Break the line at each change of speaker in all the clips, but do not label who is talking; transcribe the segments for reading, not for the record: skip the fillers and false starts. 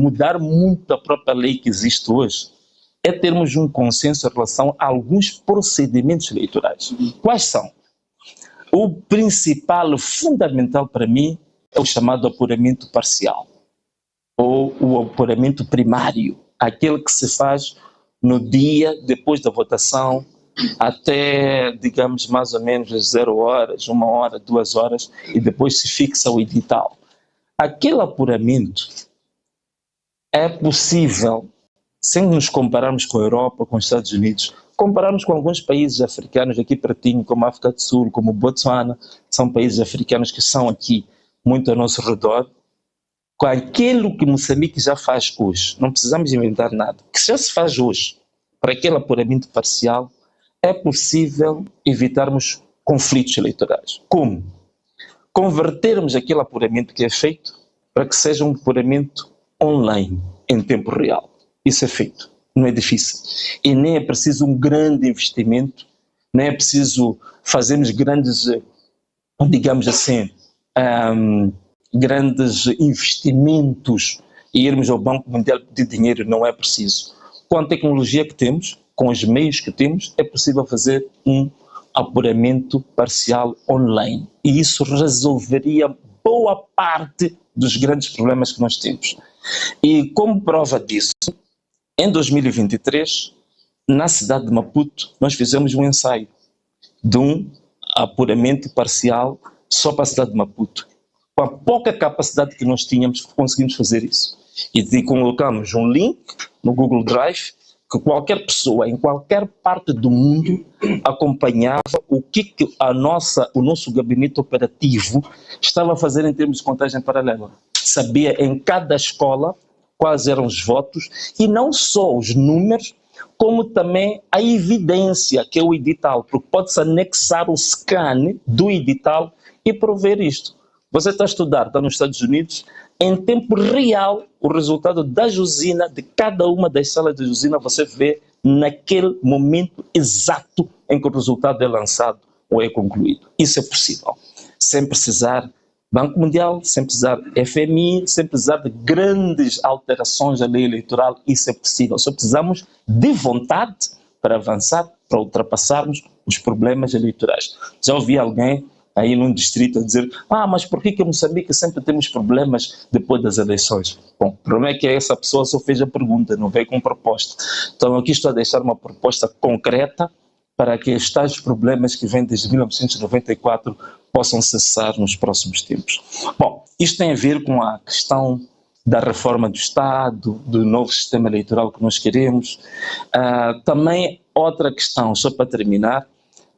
mudar muito a própria lei que existe hoje é termos um consenso em relação a alguns procedimentos eleitorais. Quais são? O principal, fundamental para mim, é o chamado apuramento parcial, ou o apuramento primário, aquele que se faz no dia depois da votação, até, digamos, mais ou menos 0 horas, 1 hora, 2 horas, e depois se fixa o edital. Aquele apuramento é possível, sem nos compararmos com a Europa, com os Estados Unidos, compararmos com alguns países africanos aqui pertinho, como a África do Sul, como Botsuana, são países africanos que são aqui muito ao nosso redor, com aquilo que Moçambique já faz hoje. Não precisamos inventar nada. O que já se faz hoje, para aquele apuramento parcial, é possível evitarmos conflitos eleitorais. Como? Convertermos aquele apuramento que é feito para que seja um apuramento online, em tempo real. Isso é feito, não é difícil. E nem é preciso um grande investimento, nem é preciso fazermos grandes, digamos assim, grandes investimentos e irmos ao Banco Mundial pedir dinheiro, não é preciso. Com a tecnologia que temos, com os meios que temos, é possível fazer um apuramento parcial online. E isso resolveria boa parte dos grandes problemas que nós temos. E como prova disso, em 2023, na cidade de Maputo, nós fizemos um ensaio de um apuramento parcial só para a cidade de Maputo. Com a pouca capacidade que nós tínhamos, conseguimos fazer isso. E colocamos um link no Google Drive que qualquer pessoa, em qualquer parte do mundo, acompanhava o que o nosso gabinete operativo estava a fazer em termos de contagem paralela. Sabia em cada escola quais eram os votos, e não só os números, como também a evidência, que é o edital, porque pode-se anexar o scan do edital e prover isto. Você está a estudar, está nos Estados Unidos, em tempo real, o resultado da usina, de cada uma das salas de usina, você vê naquele momento exato em que o resultado é lançado ou é concluído. Isso é possível, sem precisar Banco Mundial, sem precisar FMI, sem precisar de grandes alterações à lei eleitoral. Isso é possível. Só precisamos de vontade para avançar, para ultrapassarmos os problemas eleitorais. Já ouvi alguém aí num distrito a dizer: mas por que em Moçambique sempre temos problemas depois das eleições? Bom, o problema é que essa pessoa só fez a pergunta, não veio com proposta. Então aqui estou a deixar uma proposta concreta para que os tais problemas que vêm desde 1994 possam cessar nos próximos tempos. Bom, isto tem a ver com a questão da reforma do Estado, do novo sistema eleitoral que nós queremos. Também outra questão, só para terminar,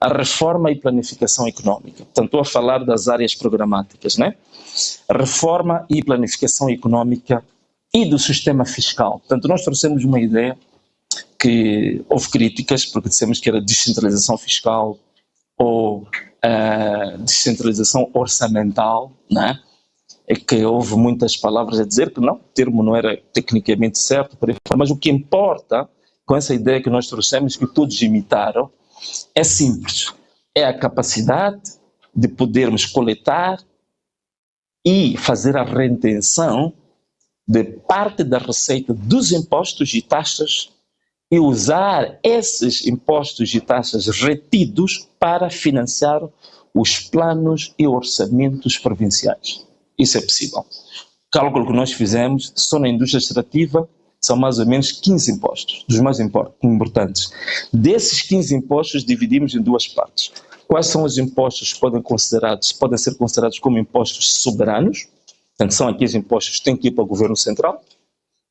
a reforma e planificação económica. Portanto, estou a falar das áreas programáticas, né? Reforma e planificação económica e do sistema fiscal. Portanto, nós trouxemos uma ideia que houve críticas, porque dissemos que era descentralização fiscal ou descentralização orçamental, né? É que houve muitas palavras a dizer que não, o termo não era tecnicamente certo, mas o que importa com essa ideia que nós trouxemos, que todos imitaram, é simples, é a capacidade de podermos coletar e fazer a retenção de parte da receita dos impostos e taxas e usar esses impostos e taxas retidos para financiar os planos e orçamentos provinciais. Isso é possível. O cálculo que nós fizemos, só na indústria extrativa, são mais ou menos 15 impostos, dos mais importantes. Desses 15 impostos, dividimos em duas partes. Quais são os impostos que podem ser considerados como impostos soberanos? Portanto, são aqueles impostos que têm que ir para o governo central,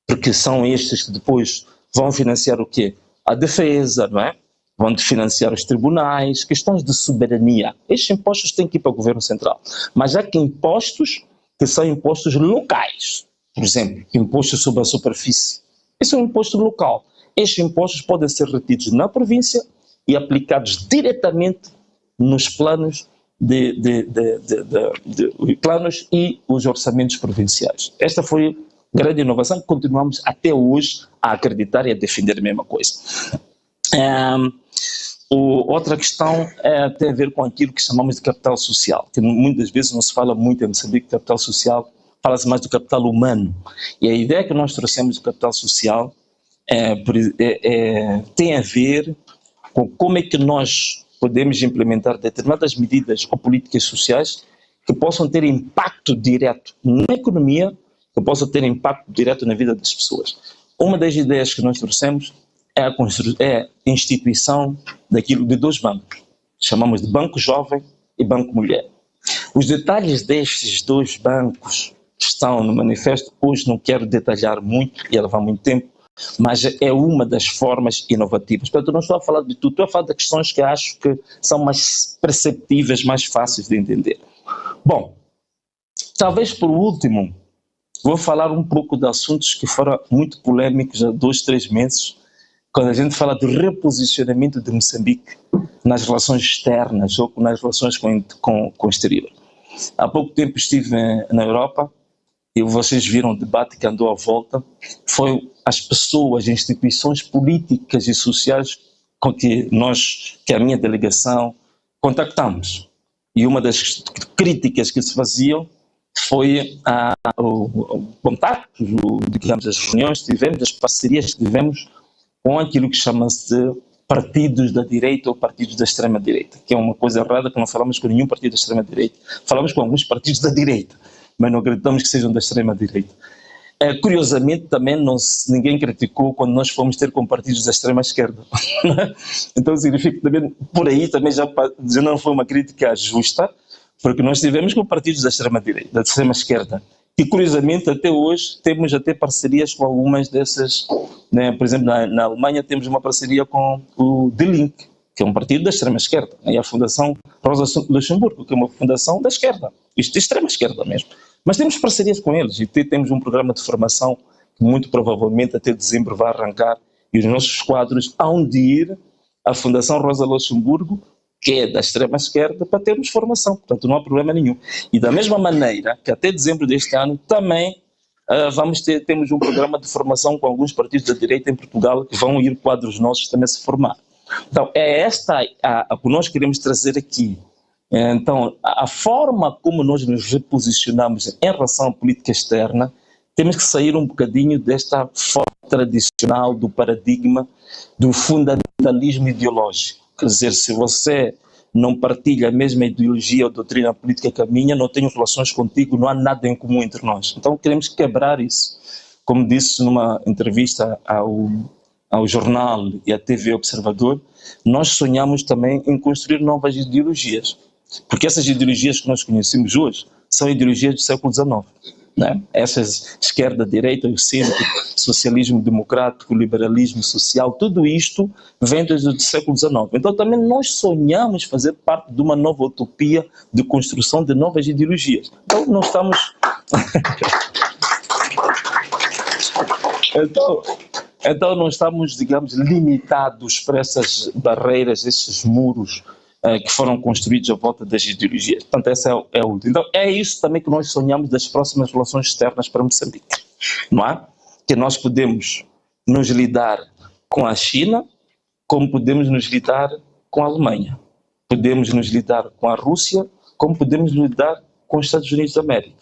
porque são estes que depois vão financiar o quê? A defesa, não é? Vão financiar os tribunais, questões de soberania. Estes impostos têm que ir para o governo central. Mas há que impostos que são impostos locais. Por exemplo, imposto sobre a superfície. Esse é um imposto local. Estes impostos podem ser retidos na província e aplicados diretamente nos planos, planos e os orçamentos provinciais. Esta foi a grande inovação que continuamos até hoje a acreditar e a defender a mesma coisa. Outra questão tem a ver com aquilo que chamamos de capital social, que muitas vezes não se fala muito em Moçambique de capital social, fala-se mais do capital humano. E a ideia que nós trouxemos do capital social tem a ver com como é que nós podemos implementar determinadas medidas ou políticas sociais que possam ter impacto direto na economia, que possam ter impacto direto na vida das pessoas. Uma das ideias que nós trouxemos é a instituição de dois bancos. Chamamos de Banco Jovem e Banco Mulher. Os detalhes destes dois bancos estão no manifesto. Hoje não quero detalhar muito, ia levar muito tempo, mas é uma das formas inovativas. Portanto, não estou a falar de tudo, estou a falar de questões que acho que são mais perceptíveis, mais fáceis de entender. Bom, talvez por último, vou falar um pouco de assuntos que foram muito polêmicos há 2, 3 meses, quando a gente fala do reposicionamento de Moçambique nas relações externas ou nas relações com o exterior. Há pouco tempo estive na Europa e vocês viram o debate que andou à volta. Foi as pessoas, instituições políticas e sociais com que a minha delegação contactamos. E uma das críticas que se faziam foi o contacto, digamos, as reuniões que tivemos, as parcerias que tivemos com aquilo que chama-se de partidos da direita ou partidos da extrema-direita, que é uma coisa errada, que não falamos com nenhum partido da extrema-direita, falamos com alguns partidos da direita, mas não acreditamos que sejam da extrema-direita. Curiosamente, também ninguém criticou quando nós fomos ter com partidos da extrema-esquerda. Então significa que também, por aí também já não foi uma crítica justa, porque nós tivemos com partidos da extrema-direita, da extrema-esquerda, e curiosamente até hoje temos até parcerias com algumas dessas, né? Por exemplo, na Alemanha temos uma parceria com o Die Linke, que é um partido da extrema-esquerda, e a Fundação Rosa Luxemburgo, que é uma fundação da esquerda, isto de extrema-esquerda mesmo. Mas temos parcerias com eles e temos um programa de formação que muito provavelmente até dezembro vai arrancar, e os nossos quadros hão de ir à Fundação Rosa Luxemburgo, que é da extrema-esquerda, para termos formação. Portanto, não há problema nenhum. E da mesma maneira que até dezembro deste ano também temos um programa de formação com alguns partidos da direita em Portugal que vão ir quadros nossos também se formar. Então, é esta a que nós queremos trazer aqui. Então, a forma como nós nos reposicionamos em relação à política externa, temos que sair um bocadinho desta forma tradicional do paradigma do fundamentalismo ideológico. Quer dizer, se você não partilha a mesma ideologia ou doutrina política que a minha, não tenho relações contigo, não há nada em comum entre nós. Então queremos quebrar isso. Como disse numa entrevista ao jornal e à TV Observador, nós sonhamos também em construir novas ideologias. Porque essas ideologias que nós conhecemos hoje são ideologias do século XIX. Né? Essas esquerda, direita, o centro, socialismo democrático, liberalismo social, tudo isto vem desde o século XIX. Então também nós sonhamos fazer parte de uma nova utopia de construção de novas ideologias. Então não estamos... então não estamos, digamos, limitados por essas barreiras, esses muros que foram construídos à volta das ideologias. Portanto, essa é a última. Então, é isso também que nós sonhamos das próximas relações externas para Moçambique, não é? Que nós podemos nos lidar com a China, como podemos nos lidar com a Alemanha. Podemos nos lidar com a Rússia, como podemos nos lidar com os Estados Unidos da América.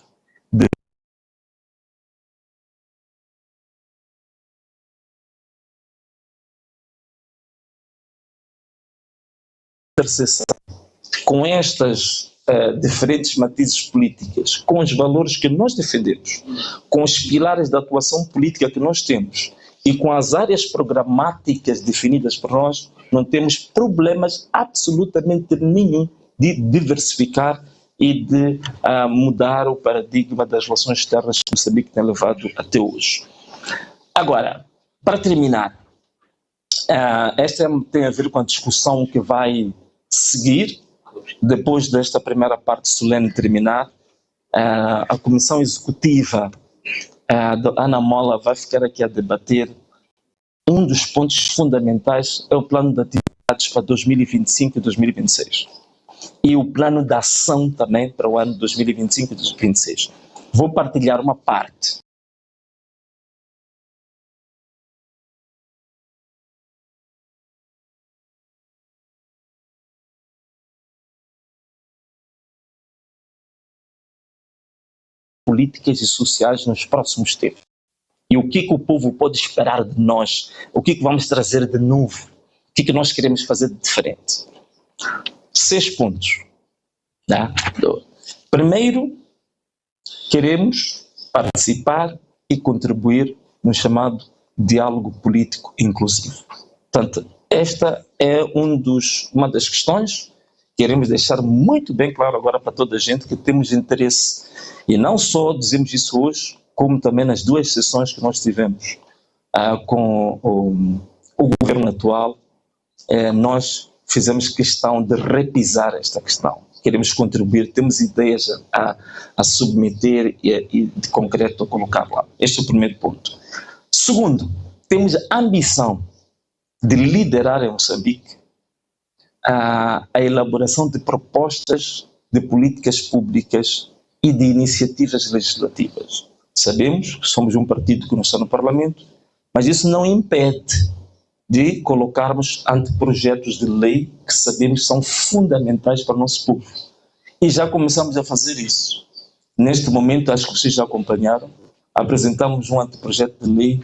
Com estas diferentes matizes políticas, com os valores que nós defendemos, com os pilares da atuação política que nós temos e com as áreas programáticas definidas por nós, não temos problemas absolutamente nenhum de diversificar e de mudar o paradigma das relações externas que Moçambique tem levado até hoje. Agora, para terminar, esta tem a ver com a discussão que vai seguir, depois desta primeira parte solene terminar. A Comissão Executiva da Ana Mola vai ficar aqui a debater. Um dos pontos fundamentais é o plano de atividades para 2025 e 2026. E o plano de ação também para o ano 2025 e 2026. Vou partilhar uma parte. políticas e sociais nos próximos tempos. E o que o povo pode esperar de nós? O que vamos trazer de novo? O que nós queremos fazer de diferente? 6 pontos. Tá? Primeiro, queremos participar e contribuir no chamado diálogo político inclusivo. Portanto, esta é uma das questões. Queremos deixar muito bem claro agora para toda a gente que temos interesse. E não só dizemos isso hoje, como também nas 2 sessões que nós tivemos com o governo atual, nós fizemos questão de repisar esta questão. Queremos contribuir, temos ideias a submeter e de concreto a colocar lá. Este é o primeiro ponto. Segundo, temos a ambição de liderar em Moçambique a elaboração de propostas de políticas públicas e de iniciativas legislativas. Sabemos que somos um partido que não está no Parlamento, mas isso não impede de colocarmos anteprojetos de lei que sabemos são fundamentais para o nosso povo. E já começamos a fazer isso. Neste momento, acho que vocês já acompanharam, apresentamos um anteprojeto de lei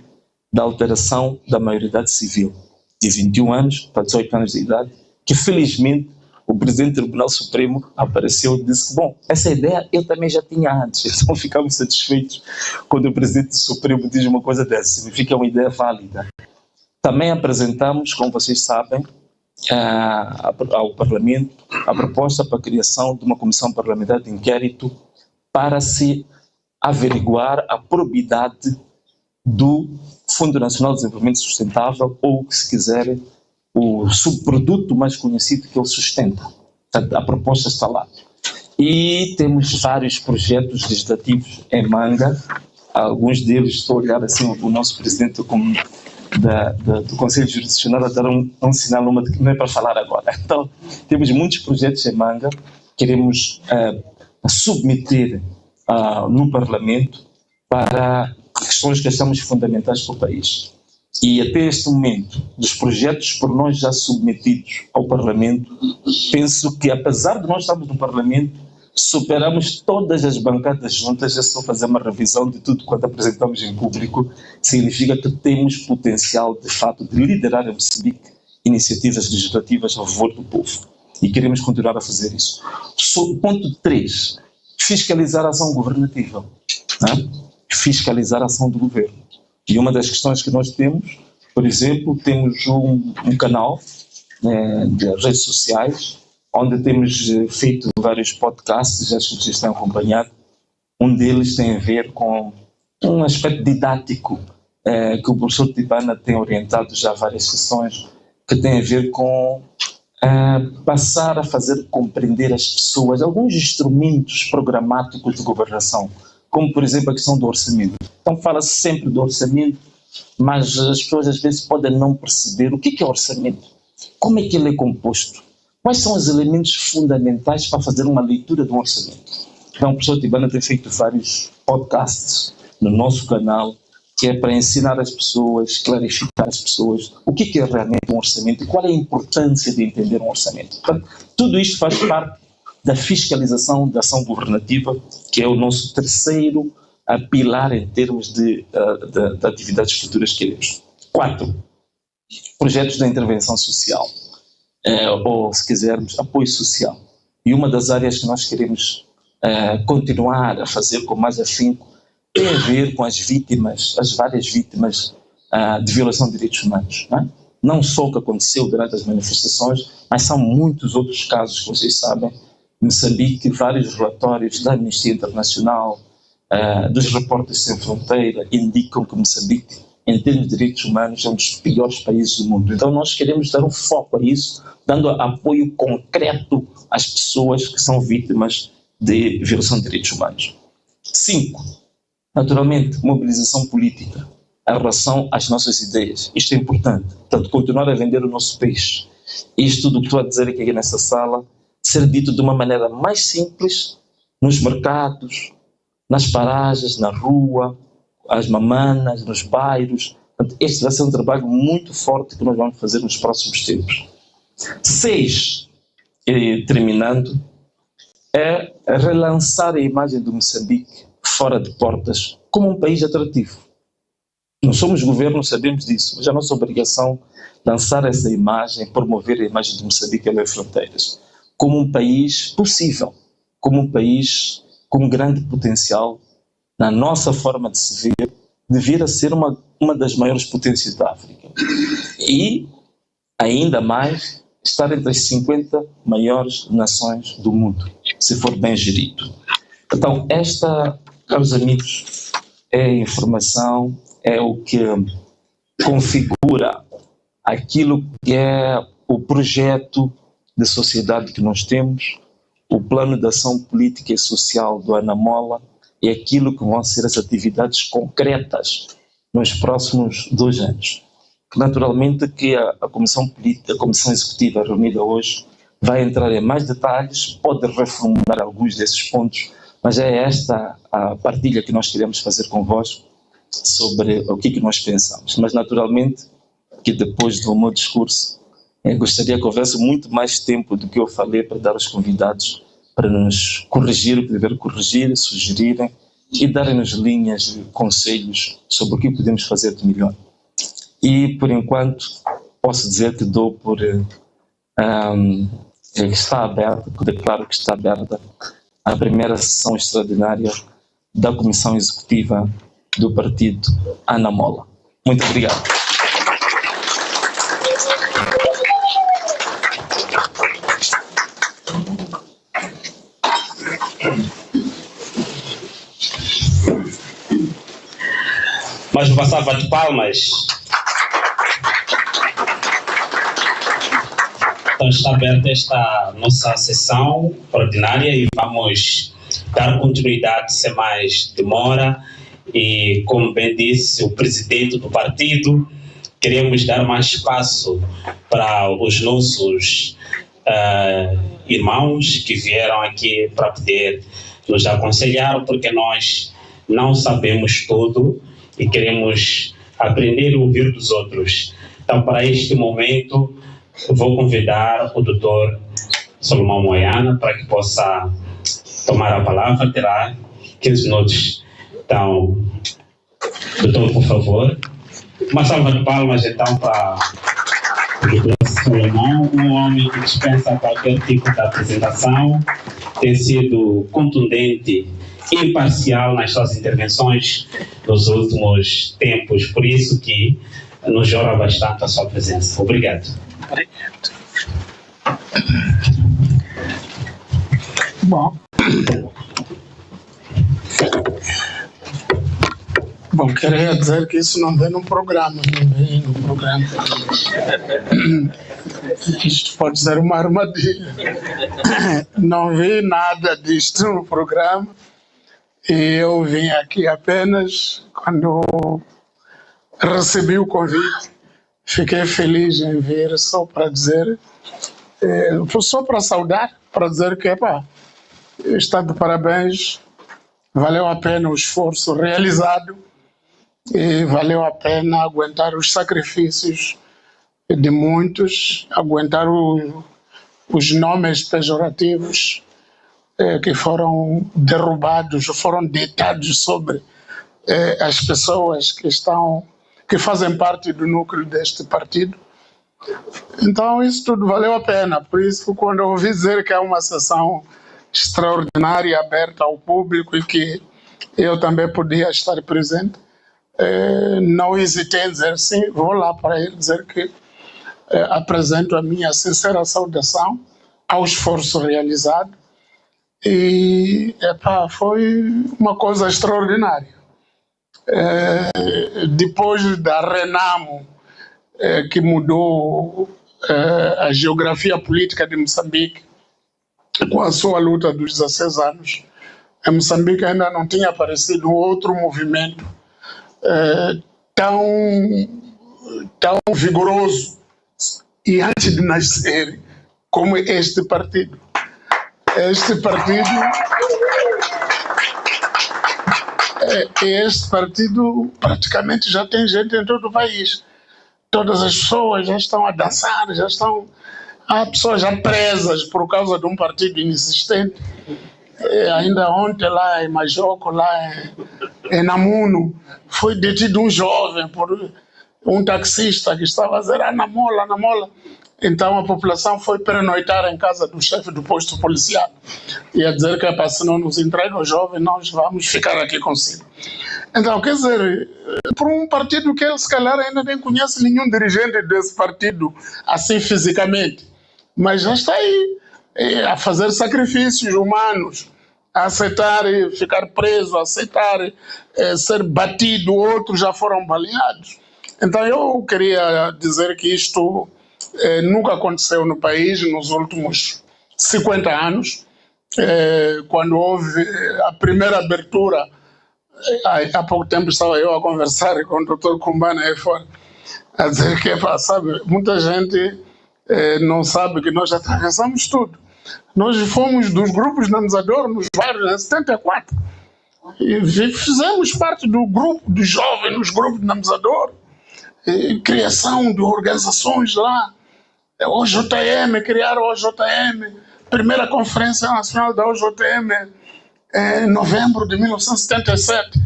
da alteração da maioridade civil, de 21 anos para 18 anos de idade, que felizmente o Presidente do Tribunal Supremo apareceu e disse que, bom, essa ideia eu também já tinha antes, então ficamos satisfeitos quando o Presidente do Supremo diz uma coisa dessa, significa uma ideia válida. Também apresentamos, como vocês sabem, ao Parlamento a proposta para a criação de uma comissão parlamentar de inquérito para se averiguar a probidade do Fundo Nacional de Desenvolvimento Sustentável, ou, se quiserem, o subproduto mais conhecido que ele sustenta. Portanto, a proposta está lá. E temos vários projetos legislativos em manga, alguns deles, estou a olhar assim, o nosso presidente do Conselho Jurisdicional a dar um sinal, que não é para falar agora. Então, temos muitos projetos em manga, queremos submeter no Parlamento para questões que achamos fundamentais para o país. E até este momento, dos projetos por nós já submetidos ao Parlamento, penso que, apesar de nós estarmos no Parlamento, superamos todas as bancadas juntas. É só fazer uma revisão de tudo quanto apresentamos em público, significa que temos potencial, de fato, de liderar em Moçambique iniciativas legislativas a favor do povo. E queremos continuar a fazer isso. Ponto 3, fiscalizar a ação governativa. Fiscalizar a ação do governo. E uma das questões que nós temos, por exemplo, temos um canal de redes sociais, onde temos feito vários podcasts, acho que vocês têm acompanhado. Um deles tem a ver com um aspecto didático que o professor Tibana tem orientado já várias sessões, que tem a ver com passar a fazer compreender às pessoas alguns instrumentos programáticos de governação, como, por exemplo, a questão do orçamento. Então, fala-se sempre do orçamento, mas as pessoas às vezes podem não perceber o que é orçamento, como é que ele é composto, quais são os elementos fundamentais para fazer uma leitura de um orçamento. Então, o professor Tibana tem feito vários podcasts no nosso canal, que é para ensinar as pessoas, clarificar as pessoas o que é realmente um orçamento e qual é a importância de entender um orçamento. Portanto, tudo isto faz parte da fiscalização da ação governativa, que é o nosso terceiro pilar em termos de atividades futuras que queremos. 4, projetos de intervenção social, ou, se quisermos, apoio social. E uma das áreas que nós queremos continuar a fazer com mais afinco tem a ver com as vítimas, as várias vítimas de violação de direitos humanos. Não só o que aconteceu durante as manifestações, mas são muitos outros casos que vocês sabem. Em Moçambique, vários relatórios da Amnistia Internacional, dos Repórteres Sem Fronteira, indicam que Moçambique, em termos de direitos humanos, é um dos piores países do mundo. Então nós queremos dar um foco a isso, dando apoio concreto às pessoas que são vítimas de violação de direitos humanos. 5, naturalmente, mobilização política em relação às nossas ideias. Isto é importante. Portanto, continuar a vender o nosso peixe. Isto tudo que estou a dizer aqui nesta sala, ser dito de uma maneira mais simples, nos mercados, nas paragens, na rua, às mamanas, nos bairros. Portanto, este vai ser um trabalho muito forte que nós vamos fazer nos próximos tempos. 6, terminando, é relançar a imagem do Moçambique fora de portas, como um país atrativo. Nós somos governo, sabemos disso, mas é a nossa obrigação lançar essa imagem, promover a imagem de Moçambique além das fronteiras, como um país possível, como um país com grande potencial, na nossa forma de se ver, de vir a ser uma das maiores potências da África. E, ainda mais, estar entre as 50 maiores nações do mundo, se for bem gerido. Então, esta, caros amigos, é a informação, é o que configura aquilo que é o projeto de sociedade que nós temos, o plano de ação política e social do Anamola e aquilo que vão ser as atividades concretas nos próximos 2 anos. Naturalmente que a Comissão Política, a Comissão Executiva reunida hoje, vai entrar em mais detalhes, pode reformular alguns desses pontos, mas é esta a partilha que nós queremos fazer convosco sobre o que nós pensamos. Mas naturalmente que depois do meu discurso, gostaria que houvesse muito mais tempo do que eu falei para dar aos convidados para nos corrigir o que dever corrigir, sugerirem e darem-nos linhas de conselhos sobre o que podemos fazer de melhor. E, por enquanto, posso dizer que dou por... está aberta, declaro que está aberta a primeira sessão extraordinária da Comissão Executiva do Partido Anamola. Muito obrigado.
Mais uma salva de palmas. Então está aberta esta nossa sessão ordinária e vamos dar continuidade sem mais demora. E, como bem disse o presidente do partido, queremos dar mais espaço para os nossos irmãos que vieram aqui para poder nos aconselhar, porque nós não sabemos tudo e queremos aprender e ouvir dos outros. Então, para este momento, vou convidar o Dr. Salomão Moiana para que possa tomar a palavra, terá 15 minutos. Então, doutor, por favor. Uma salva de palmas, então, para o Dr. Salomão, um homem que dispensa qualquer tipo de apresentação, tem sido contundente e imparcial nas suas intervenções nos últimos tempos, por isso que nos honra bastante a sua presença. Obrigado.
Bom, queria dizer que isso não vem no programa, não vem no programa. Isto pode ser uma armadilha. Não vi nada disto no programa e eu vim aqui apenas quando recebi o convite. Fiquei feliz em vir só para dizer, só para saudar, para dizer que está de parabéns, valeu a pena o esforço realizado e valeu a pena aguentar os sacrifícios de muitos, aguentar os nomes pejorativos que foram derrubados, foram deitados sobre as pessoas que fazem parte do núcleo deste partido. Então isso tudo valeu a pena. Por isso, quando eu ouvi dizer que é uma sessão extraordinária, aberta ao público e que eu também podia estar presente, não hesitei em dizer sim, vou lá para ele dizer que apresento a minha sincera saudação ao esforço realizado e foi uma coisa extraordinária. Depois da Renamo, que mudou a geografia política de Moçambique com a sua luta dos 16 anos, em Moçambique ainda não tinha aparecido outro movimento tão vigoroso e antes de nascer como este partido. Este partido praticamente já tem gente em todo o país. Todas as pessoas já estão a dançar, há pessoas já presas por causa de um partido inexistente. Ainda ontem lá em Majoco, lá em Namuno, foi detido um jovem por um taxista que estava a dizer Namola. Então a população foi pernoitar em casa do chefe do posto policial e a dizer que se não nos entrega o jovem, nós vamos ficar aqui consigo. Então, quer dizer, por um partido que ele se calhar ainda nem conhece nenhum dirigente desse partido assim fisicamente, mas já está aí a fazer sacrifícios humanos, a aceitar ficar preso, a aceitar ser batido, outros já foram baleados. Então eu queria dizer que isto nunca aconteceu no país nos últimos 50 anos, quando houve a primeira abertura. Há pouco tempo estava eu a conversar com o Dr. Kumbana aí fora, a dizer que, sabe, muita gente não sabe que nós atravessamos tudo. Nós fomos dos grupos dinamizadores nos bairros em 74 e fizemos parte do grupo de jovens nos grupos dinamizadores, criação de organizações lá, OJM, criaram a OJM, primeira conferência nacional da OJM em novembro de 1977.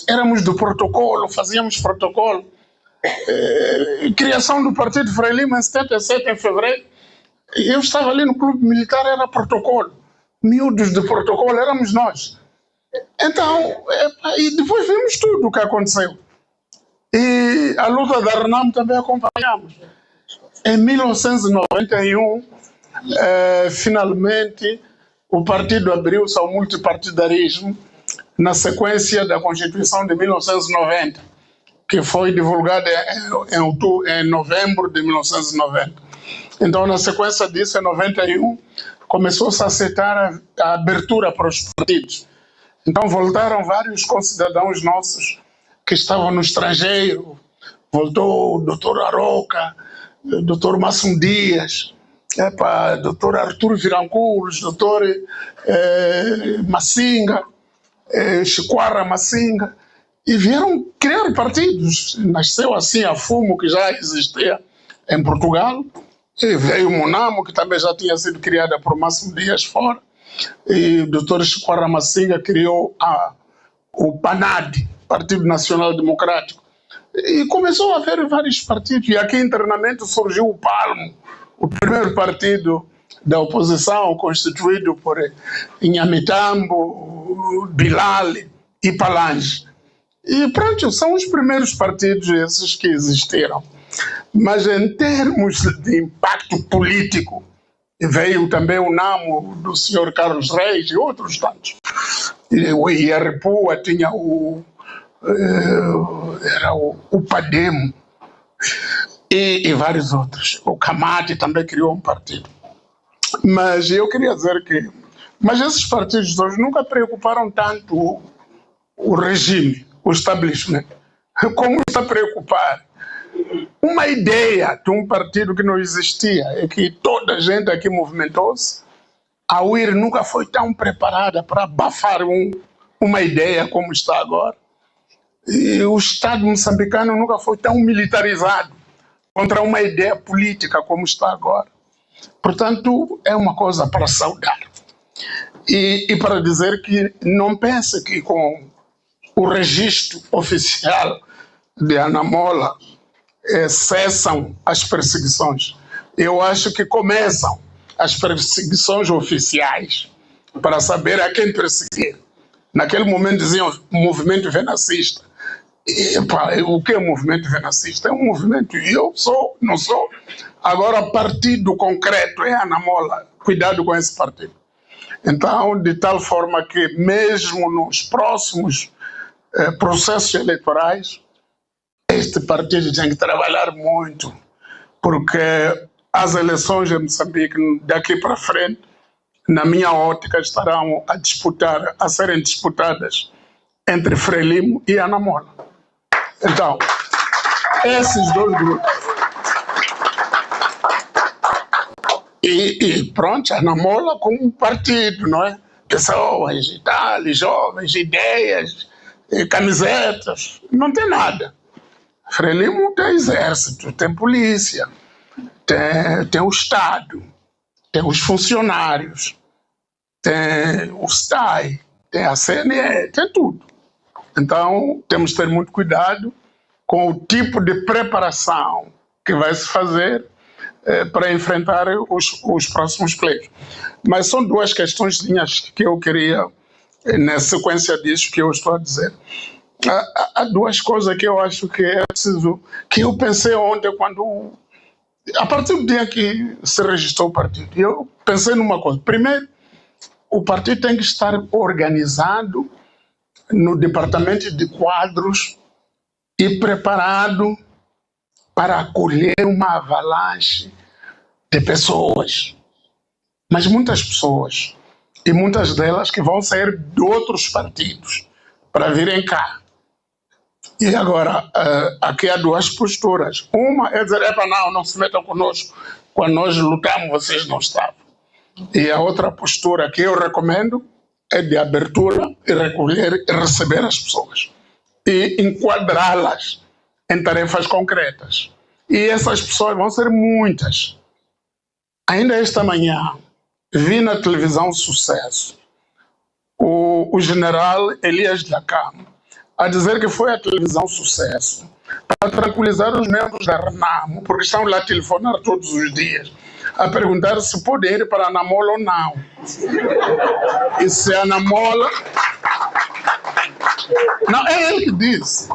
Éramos do protocolo, fazíamos protocolo. Criação do Partido Frelimo em 77, em fevereiro. Eu estava ali no clube militar, era protocolo. Miúdos de protocolo, éramos nós. Então, e depois vimos tudo o que aconteceu. E a luta da RENAM também acompanhamos. Em 1991, finalmente, o partido abriu-se ao multipartidarismo na sequência da Constituição de 1990, que foi divulgada em novembro de 1990. Então, na sequência disso, em 91, começou-se a aceitar a abertura para os partidos. Então, voltaram vários concidadãos nossos que estavam no estrangeiro. Voltou o Dr. Aroca, o Dr. Máximo Dias, Dr. Arturo Viranculos, Dr. Massinga, Chiquara Massinga, e vieram criar partidos. Nasceu assim a FUMO, que já existia em Portugal, e veio o Monamo, que também já tinha sido criada por Máximo Dias fora, e o Dr. Chiquara Massinga criou o PANAD, Partido Nacional Democrático, e começou a haver vários partidos, e aqui internamente surgiu o PALMO, o primeiro partido da oposição, constituído por Inhamitambo, Bilal e Palange. E pronto, são os primeiros partidos esses que existiram. Mas em termos de impacto político, veio também o NAMO do Sr. Carlos Reis e outros tantos. E a República tinha era o PADEM e vários outros. O Camate também criou um partido. Mas eu queria dizer que esses partidos hoje nunca preocuparam tanto o regime, o establishment, como está a preocupar uma ideia de um partido que não existia e que toda a gente aqui movimentou-se. A UIR nunca foi tão preparada para abafar uma ideia como está agora. E o Estado moçambicano nunca foi tão militarizado contra uma ideia política como está agora. Portanto, é uma coisa para saudar. E para dizer que não pense que com o registro oficial de Anamola cessam as perseguições. Eu acho que começam as perseguições oficiais para saber a quem perseguir. Naquele momento diziam movimento venacista. O que é movimento venacista? É um movimento, não sou. Agora, partido concreto é Anamola. Cuidado com esse partido. Então, de tal forma que mesmo nos próximos processos eleitorais, este partido tem que trabalhar muito, porque as eleições em Moçambique, daqui para frente, na minha ótica, estarão a serem disputadas entre Frelimo e Anamola. Então, esses dois grupos. E pronto, Anamola como um partido, não é? Pessoas e tal, jovens, ideias, camisetas, não tem nada. Frelimo tem exército, tem polícia, tem o Estado, tem os funcionários. tem o STAI, tem a CNE, tem tudo. Então, temos que ter muito cuidado com o tipo de preparação que vai se fazer para enfrentar os próximos pleitos. Mas são duas questões que eu queria, na sequência disso que eu estou a dizer. Há duas coisas que eu acho que é preciso, que eu pensei ontem quando, a partir do dia que se registrou o partido, eu pensei numa coisa. Primeiro, o partido tem que estar organizado no departamento de quadros e preparado para acolher uma avalanche de pessoas. Mas muitas pessoas, e muitas delas que vão sair de outros partidos para virem cá. E agora, aqui há duas posturas. Uma é dizer, não se metam conosco, quando nós lutamos vocês não estavam. E a outra postura que eu recomendo é de abertura e recolher e receber as pessoas. E enquadrá-las em tarefas concretas. E essas pessoas vão ser muitas. Ainda esta manhã, vi na televisão Sucesso o general Elias Dhlakama a dizer que foi a televisão Sucesso para tranquilizar os membros da Renamo, porque estão lá a telefonar todos os dias, a perguntar se podem ir para a Namola ou não. E se a Namola... Não, é ele que disse.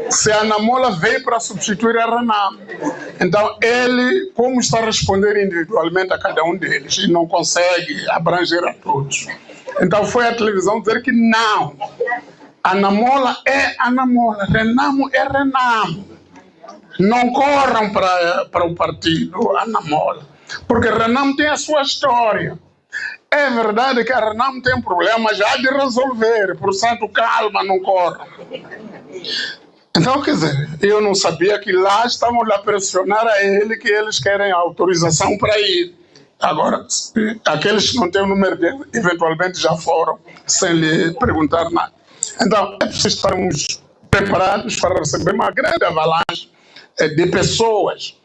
Se a Namola veio para substituir a Renamo. Então, ele, como está a responder individualmente a cada um deles, e não consegue abranger a todos. Então, foi a televisão dizer que não. A Namola é a Namola, Renamo é Renamo. Não corram para o partido, a Namola. Porque Renamo tem a sua história. É verdade que a Renamo tem um problema, já há de resolver, portanto, calma, não corram. Então, quer dizer, eu não sabia que lá estavam a pressionar a ele que eles querem autorização para ir. Agora, aqueles que não têm o número dele, eventualmente já foram, sem lhe perguntar nada. Então, é preciso estarmos preparados para receber uma grande avalanche de pessoas,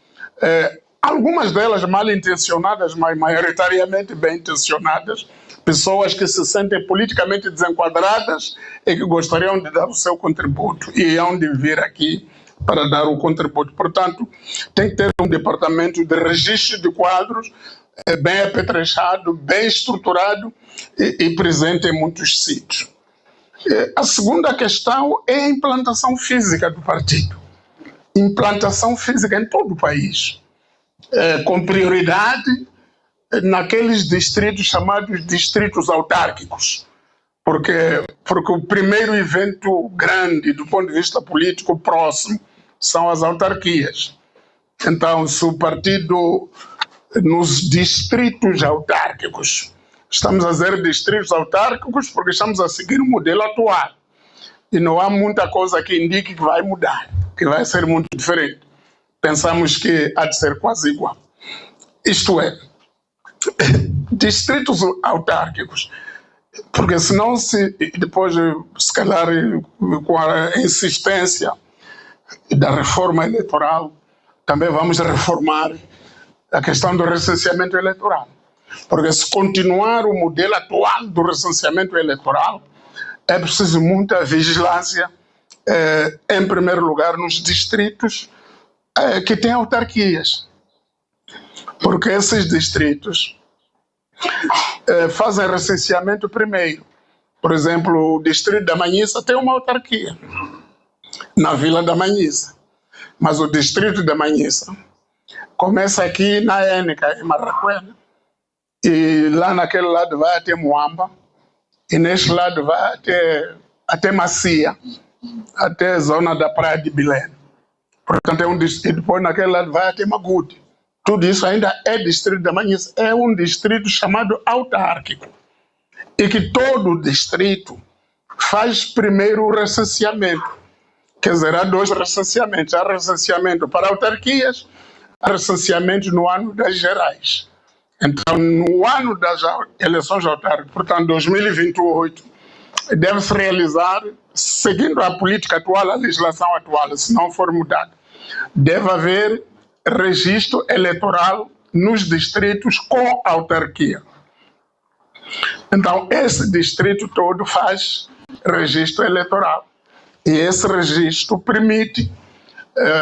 algumas delas mal intencionadas, mas maioritariamente bem intencionadas, pessoas que se sentem politicamente desenquadradas e que gostariam de dar o seu contributo e hão de vir aqui para dar o contributo. Portanto, tem que ter um departamento de registro de quadros bem apetrechado, bem estruturado e presente em muitos sítios. A segunda questão é a implantação física do partido. Implantação física em todo o país, com prioridade naqueles distritos chamados distritos autárquicos, porque o primeiro evento grande do ponto de vista político próximo são as autarquias. Então, se o partido nos distritos autárquicos, estamos a dizer distritos autárquicos porque estamos a seguir o modelo atual e não há muita coisa que indique que vai mudar, que vai ser muito diferente. Pensamos que há de ser quase igual. Isto é, distritos autárquicos, porque senão, depois, se calhar, com a insistência da reforma eleitoral, também vamos reformar a questão do recenseamento eleitoral. Porque se continuar o modelo atual do recenseamento eleitoral, é preciso muita vigilância, em primeiro lugar, nos distritos que têm autarquias. Porque esses distritos fazem recenseamento primeiro. Por exemplo, o distrito da Manhissa tem uma autarquia, na Vila da Manhissa. Mas o distrito da Manhissa começa aqui na Énica, em Marraquena, e lá naquele lado vai até Moamba, e neste lado vai até Macia, até a zona da Praia de Bilene. Portanto, é um distrito, e depois naquele lado vai até Magude. Tudo isso ainda é distrito da Manhissa, é um distrito chamado autárquico, e que todo distrito faz primeiro o recenseamento. Quer dizer, há dois recenseamentos. Há recenseamento para autarquias, há recenseamento no ano das gerais. Então, no ano das eleições autárquicas, portanto, 2028, deve-se realizar, seguindo a política atual, a legislação atual, se não for mudada, deve haver registro eleitoral nos distritos com autarquia. Então, esse distrito todo faz registro eleitoral. E esse registro permite,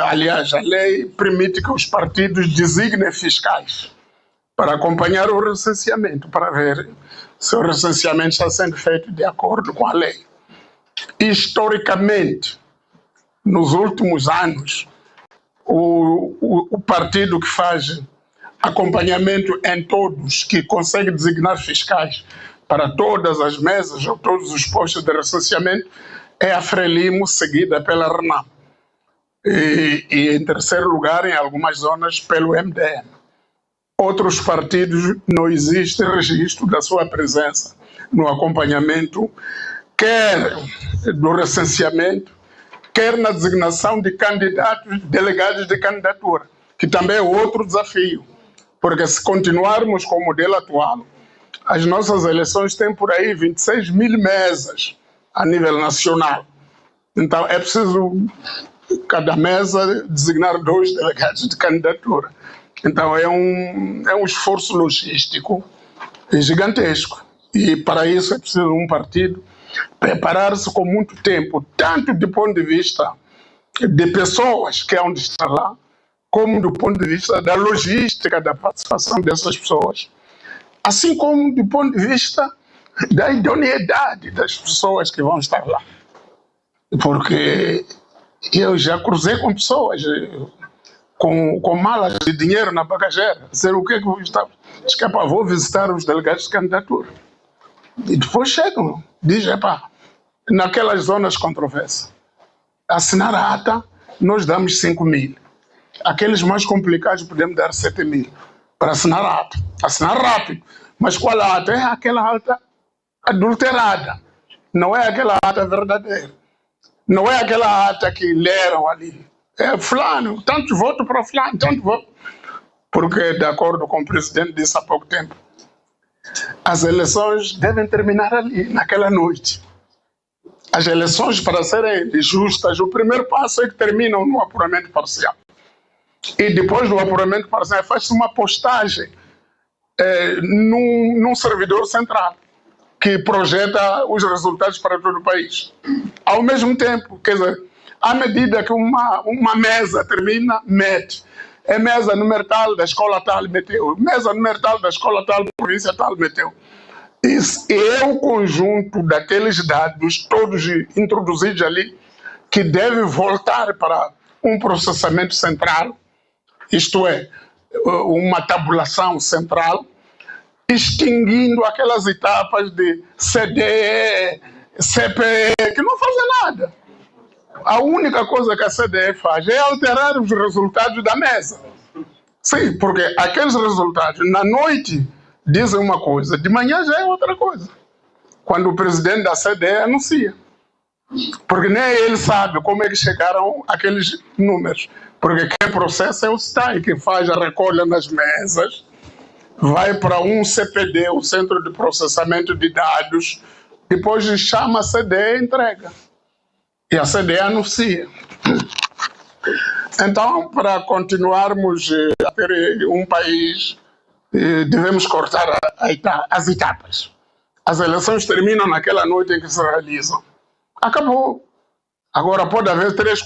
aliás, a lei permite que os partidos designem fiscais para acompanhar o recenseamento, para ver se o recenseamento está sendo feito de acordo com a lei. Historicamente, nos últimos anos, o partido que faz acompanhamento em todos, que consegue designar fiscais para todas as mesas ou todos os postos de recenseamento, é a Frelimo, seguida pela RENAM. E em terceiro lugar, em algumas zonas, pelo MDM. Outros partidos não existe registro da sua presença no acompanhamento, quer do recenseamento, quer na designação de candidatos, delegados de candidatura, que também é outro desafio, porque se continuarmos com o modelo atual, as nossas eleições têm por aí 26 mil mesas a nível nacional. Então é preciso, cada mesa, designar 2 delegados de candidatura. Então é um esforço logístico gigantesco. E para isso é preciso um partido preparar-se com muito tempo, tanto do ponto de vista de pessoas que hão de estar lá, como do ponto de vista da logística da participação dessas pessoas, assim como do ponto de vista da idoneidade das pessoas que vão estar lá. Porque eu já cruzei com pessoas com malas de dinheiro na bagageira, dizer o que é que vou estar. Diz que vou visitar os delegados de candidatura. E depois chegam, dizem, naquelas zonas controversas, assinar a ata, nós damos 5 mil. Aqueles mais complicados podemos dar 7 mil para assinar a ata. Assinar rápido. Mas qual ata? É aquela ata adulterada. Não é aquela ata verdadeira. Não é aquela ata que leram ali. É fulano, tanto voto para fulano, tanto voto. Porque, de acordo com o presidente disse há pouco tempo, as eleições devem terminar ali, naquela noite. As eleições, para serem justas, o primeiro passo é que terminam no apuramento parcial. E depois do apuramento parcial faz-se uma postagem num servidor central que projeta os resultados para todo o país. Ao mesmo tempo, quer dizer, à medida que uma mesa termina, mete. É mesa número tal da escola tal, meteu. Mesa número tal da escola tal, província tal, meteu. Isso é o conjunto daqueles dados, todos introduzidos ali, que deve voltar para um processamento central, isto é, uma tabulação central, extinguindo aquelas etapas de CDE, CPE, que não fazem nada. A única coisa que a CDE faz é alterar os resultados da mesa. Sim, porque aqueles resultados, na noite, dizem uma coisa, de manhã já é outra coisa. Quando o presidente da CDE anuncia. Porque nem ele sabe como é que chegaram aqueles números. Porque quem processa é o STAI, que faz a recolha nas mesas, vai para um CPD, o Centro de Processamento de Dados, depois chama a CDE e entrega. E a CDE anuncia. Então, para continuarmos a ter um país, devemos cortar as etapas. As eleições terminam naquela noite em que se realizam. Acabou. Agora pode haver 3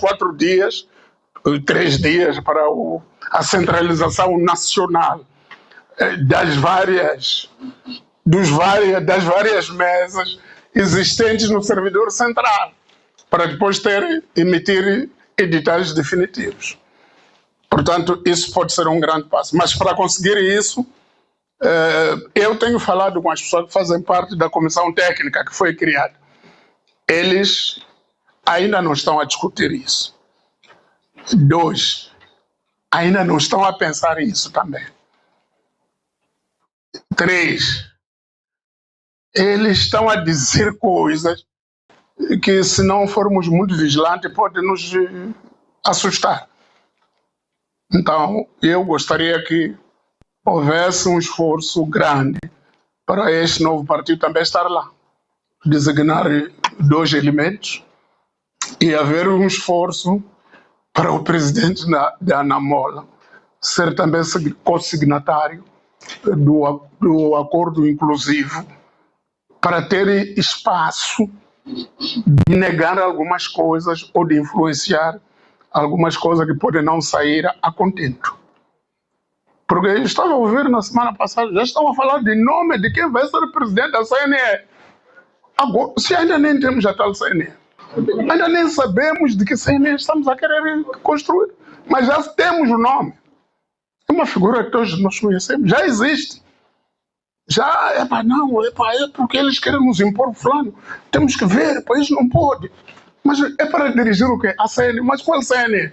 dias para a centralização nacional das várias mesas existentes no servidor central, para depois emitir editais definitivos. Portanto, isso pode ser um grande passo. Mas para conseguir isso, eu tenho falado com as pessoas que fazem parte da comissão técnica que foi criada. Eles ainda não estão a discutir isso. 2, ainda não estão a pensar nisso também. 3, eles estão a dizer coisas que, se não formos muito vigilantes, pode nos assustar. Então, eu gostaria que houvesse um esforço grande para este novo partido também estar lá, designar 2 elementos e haver um esforço para o presidente da ANAMOLA ser também co-signatário do acordo inclusivo para ter espaço de negar algumas coisas ou de influenciar algumas coisas que podem não sair a contento. Porque eu estava a ouvir na semana passada, já estão a falar de nome de quem vai ser o presidente da CNE. Agora, se ainda nem temos a tal CNE, ainda nem sabemos de que CNE estamos a querer construir, mas já temos o nome. É uma figura que todos nós conhecemos, já existe. Já, é porque eles querem nos impor o fulano. Temos que ver, pois não pode. Mas é para dirigir o quê? A CNE. Mas qual CNE?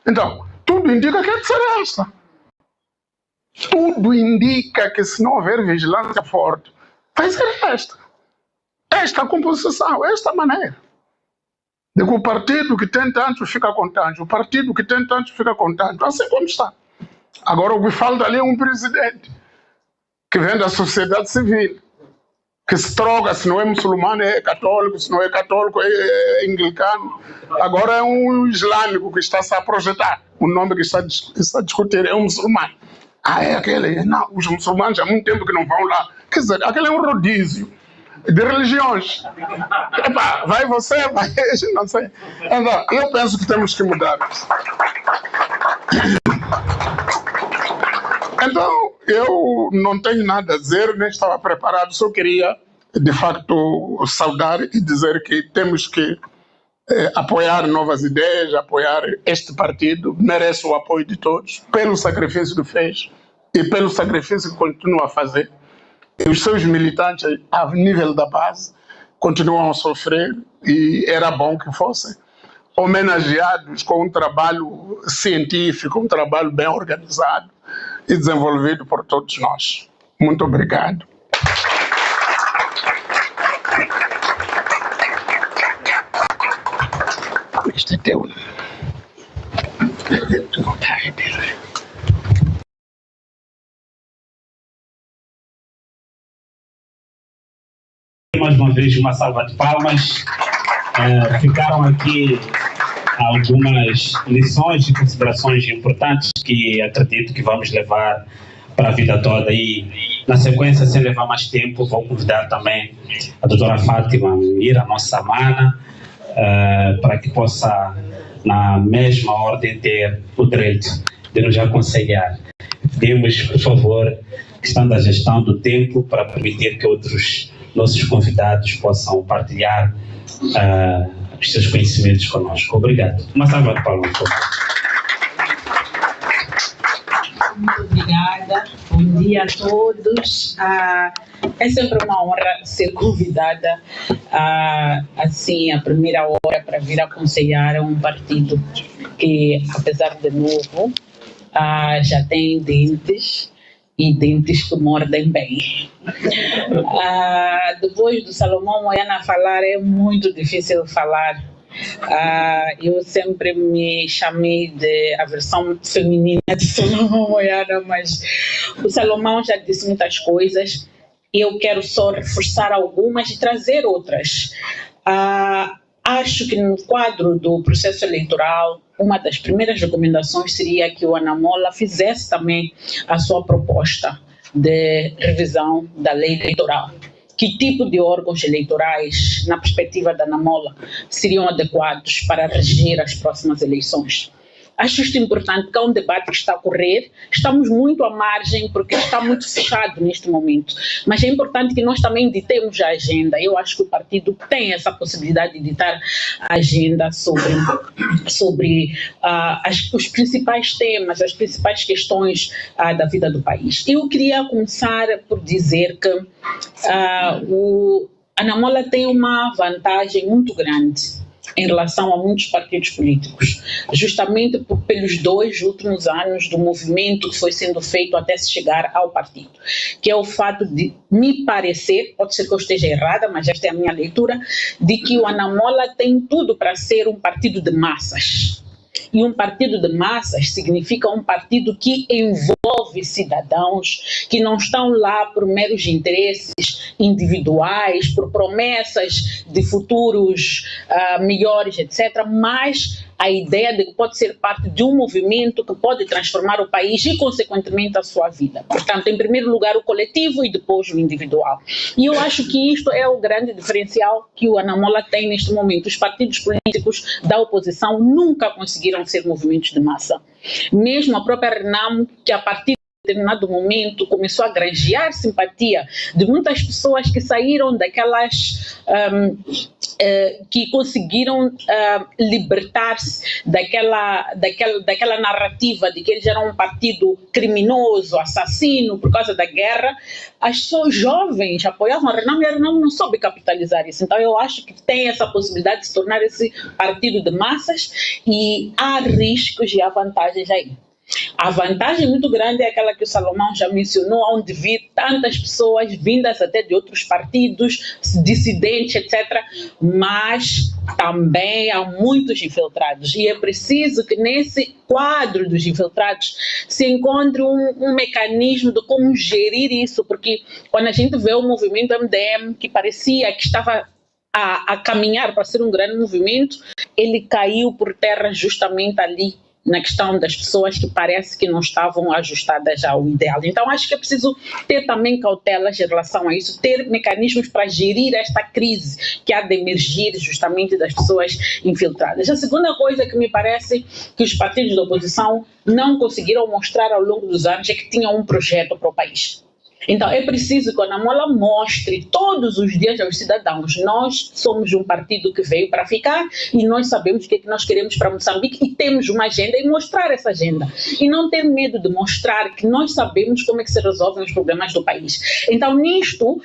Então, tudo indica que é de ser esta. Tudo indica que se não houver vigilância forte, vai ser esta. Esta composição, esta maneira. De que o partido que tem tantos fica com tantos, o partido que tem tantos fica com tantos, assim como está. Agora o que falta ali é um presidente que vem da sociedade civil, que se troca, se não é muçulmano é católico, se não é católico é anglicano. Agora é um islâmico que está -se a projetar. O nome que está a discutir é um muçulmano. É aquele. Não, os muçulmanos há muito tempo que não vão lá. Quer dizer, aquele é um rodízio de religiões. Vai você, vai, não sei. Então, eu penso que temos que mudar isso. Então, eu não tenho nada a dizer, nem estava preparado, só queria, de facto, saudar e dizer que temos que apoiar novas ideias, apoiar este partido, merece o apoio de todos, pelo sacrifício que fez e pelo sacrifício que continua a fazer. E os seus militantes, a nível da base, continuam a sofrer e era bom que fossem homenageados com um trabalho científico, um trabalho bem organizado e desenvolvido por todos nós. Muito obrigado. Este é teu.
Mais uma vez, uma salva de palmas. Ficaram aqui algumas lições e considerações importantes que acredito que vamos levar para a vida toda. E, na sequência, sem levar mais tempo, vou convidar também a doutora Fátima ir à nossa mana, para que possa, na mesma ordem, ter o direito de nos aconselhar. Pedimos, por favor, questão da gestão do tempo para permitir que outros nossos convidados possam partilhar os seus conhecimentos conosco. Obrigado. Uma salva de palmas, por favor.
Muito obrigada. Bom dia a todos. É sempre uma honra ser convidada assim, a primeira hora para vir aconselhar um partido que, apesar de novo, já tem dentes e dentes que mordem bem. Depois do Salomão Moiana falar, é muito difícil falar. Eu sempre me chamei de a versão feminina de Salomão Moiana, mas o Salomão já disse muitas coisas e eu quero só reforçar algumas e trazer outras. Acho que no quadro do processo eleitoral, uma das primeiras recomendações seria que o Anamola fizesse também a sua proposta de revisão da lei eleitoral. Que tipo de órgãos eleitorais, na perspectiva da Anamola, seriam adequados para reger as próximas eleições? Acho isto importante, porque é um debate que está a ocorrer. Estamos muito à margem, porque está muito fechado neste momento. Mas é importante que nós também ditemos a agenda. Eu acho que o partido tem essa possibilidade de ditar a agenda sobre os principais temas, as principais questões da vida do país. Eu queria começar por dizer que a Anamola tem uma vantagem muito grande em relação a muitos partidos políticos, justamente pelos 2 últimos anos do movimento que foi sendo feito até se chegar ao partido, que é o fato de me parecer, pode ser que eu esteja errada, mas esta é a minha leitura, de que o Anamola tem tudo para ser um partido de massas. E um partido de massas significa um partido que envolve cidadãos que não estão lá por meros interesses individuais, por promessas de futuros melhores, etc., mas a ideia de que pode ser parte de um movimento que pode transformar o país e, consequentemente, a sua vida. Portanto, em primeiro lugar, o coletivo e depois o individual. E eu acho que isto é o grande diferencial que o Anamola tem neste momento. Os partidos políticos da oposição nunca conseguiram ser movimentos de massa. Mesmo a própria Renamo, que a partir de determinado momento começou a granjear simpatia de muitas pessoas que saíram daquelas que conseguiram libertar-se daquela narrativa de que eles eram um partido criminoso, assassino por causa da guerra. As pessoas jovens apoiavam a Renamo e a Renamo não soube capitalizar isso. Então eu acho que tem essa possibilidade de se tornar esse partido de massas, e há riscos e há vantagens aí. A vantagem muito grande é aquela que o Salomão já mencionou, onde vi tantas pessoas vindas até de outros partidos, dissidentes, etc. Mas também há muitos infiltrados, e é preciso que nesse quadro dos infiltrados se encontre um mecanismo de como gerir isso, porque quando a gente vê o movimento MDM, que parecia que estava a caminhar para ser um grande movimento, ele caiu por terra justamente ali, na questão das pessoas que parece que não estavam ajustadas ao ideal. Então acho que é preciso ter também cautelas em relação a isso, ter mecanismos para gerir esta crise que há de emergir justamente das pessoas infiltradas. A segunda coisa que me parece que os partidos da oposição não conseguiram mostrar ao longo dos anos é que tinham um projeto para o país. Então é preciso que a Anamola mostre todos os dias aos cidadãos: nós somos um partido que veio para ficar e nós sabemos o que é que nós queremos para Moçambique e temos uma agenda, e mostrar essa agenda. E não ter medo de mostrar que nós sabemos como é que se resolvem os problemas do país. Então nisto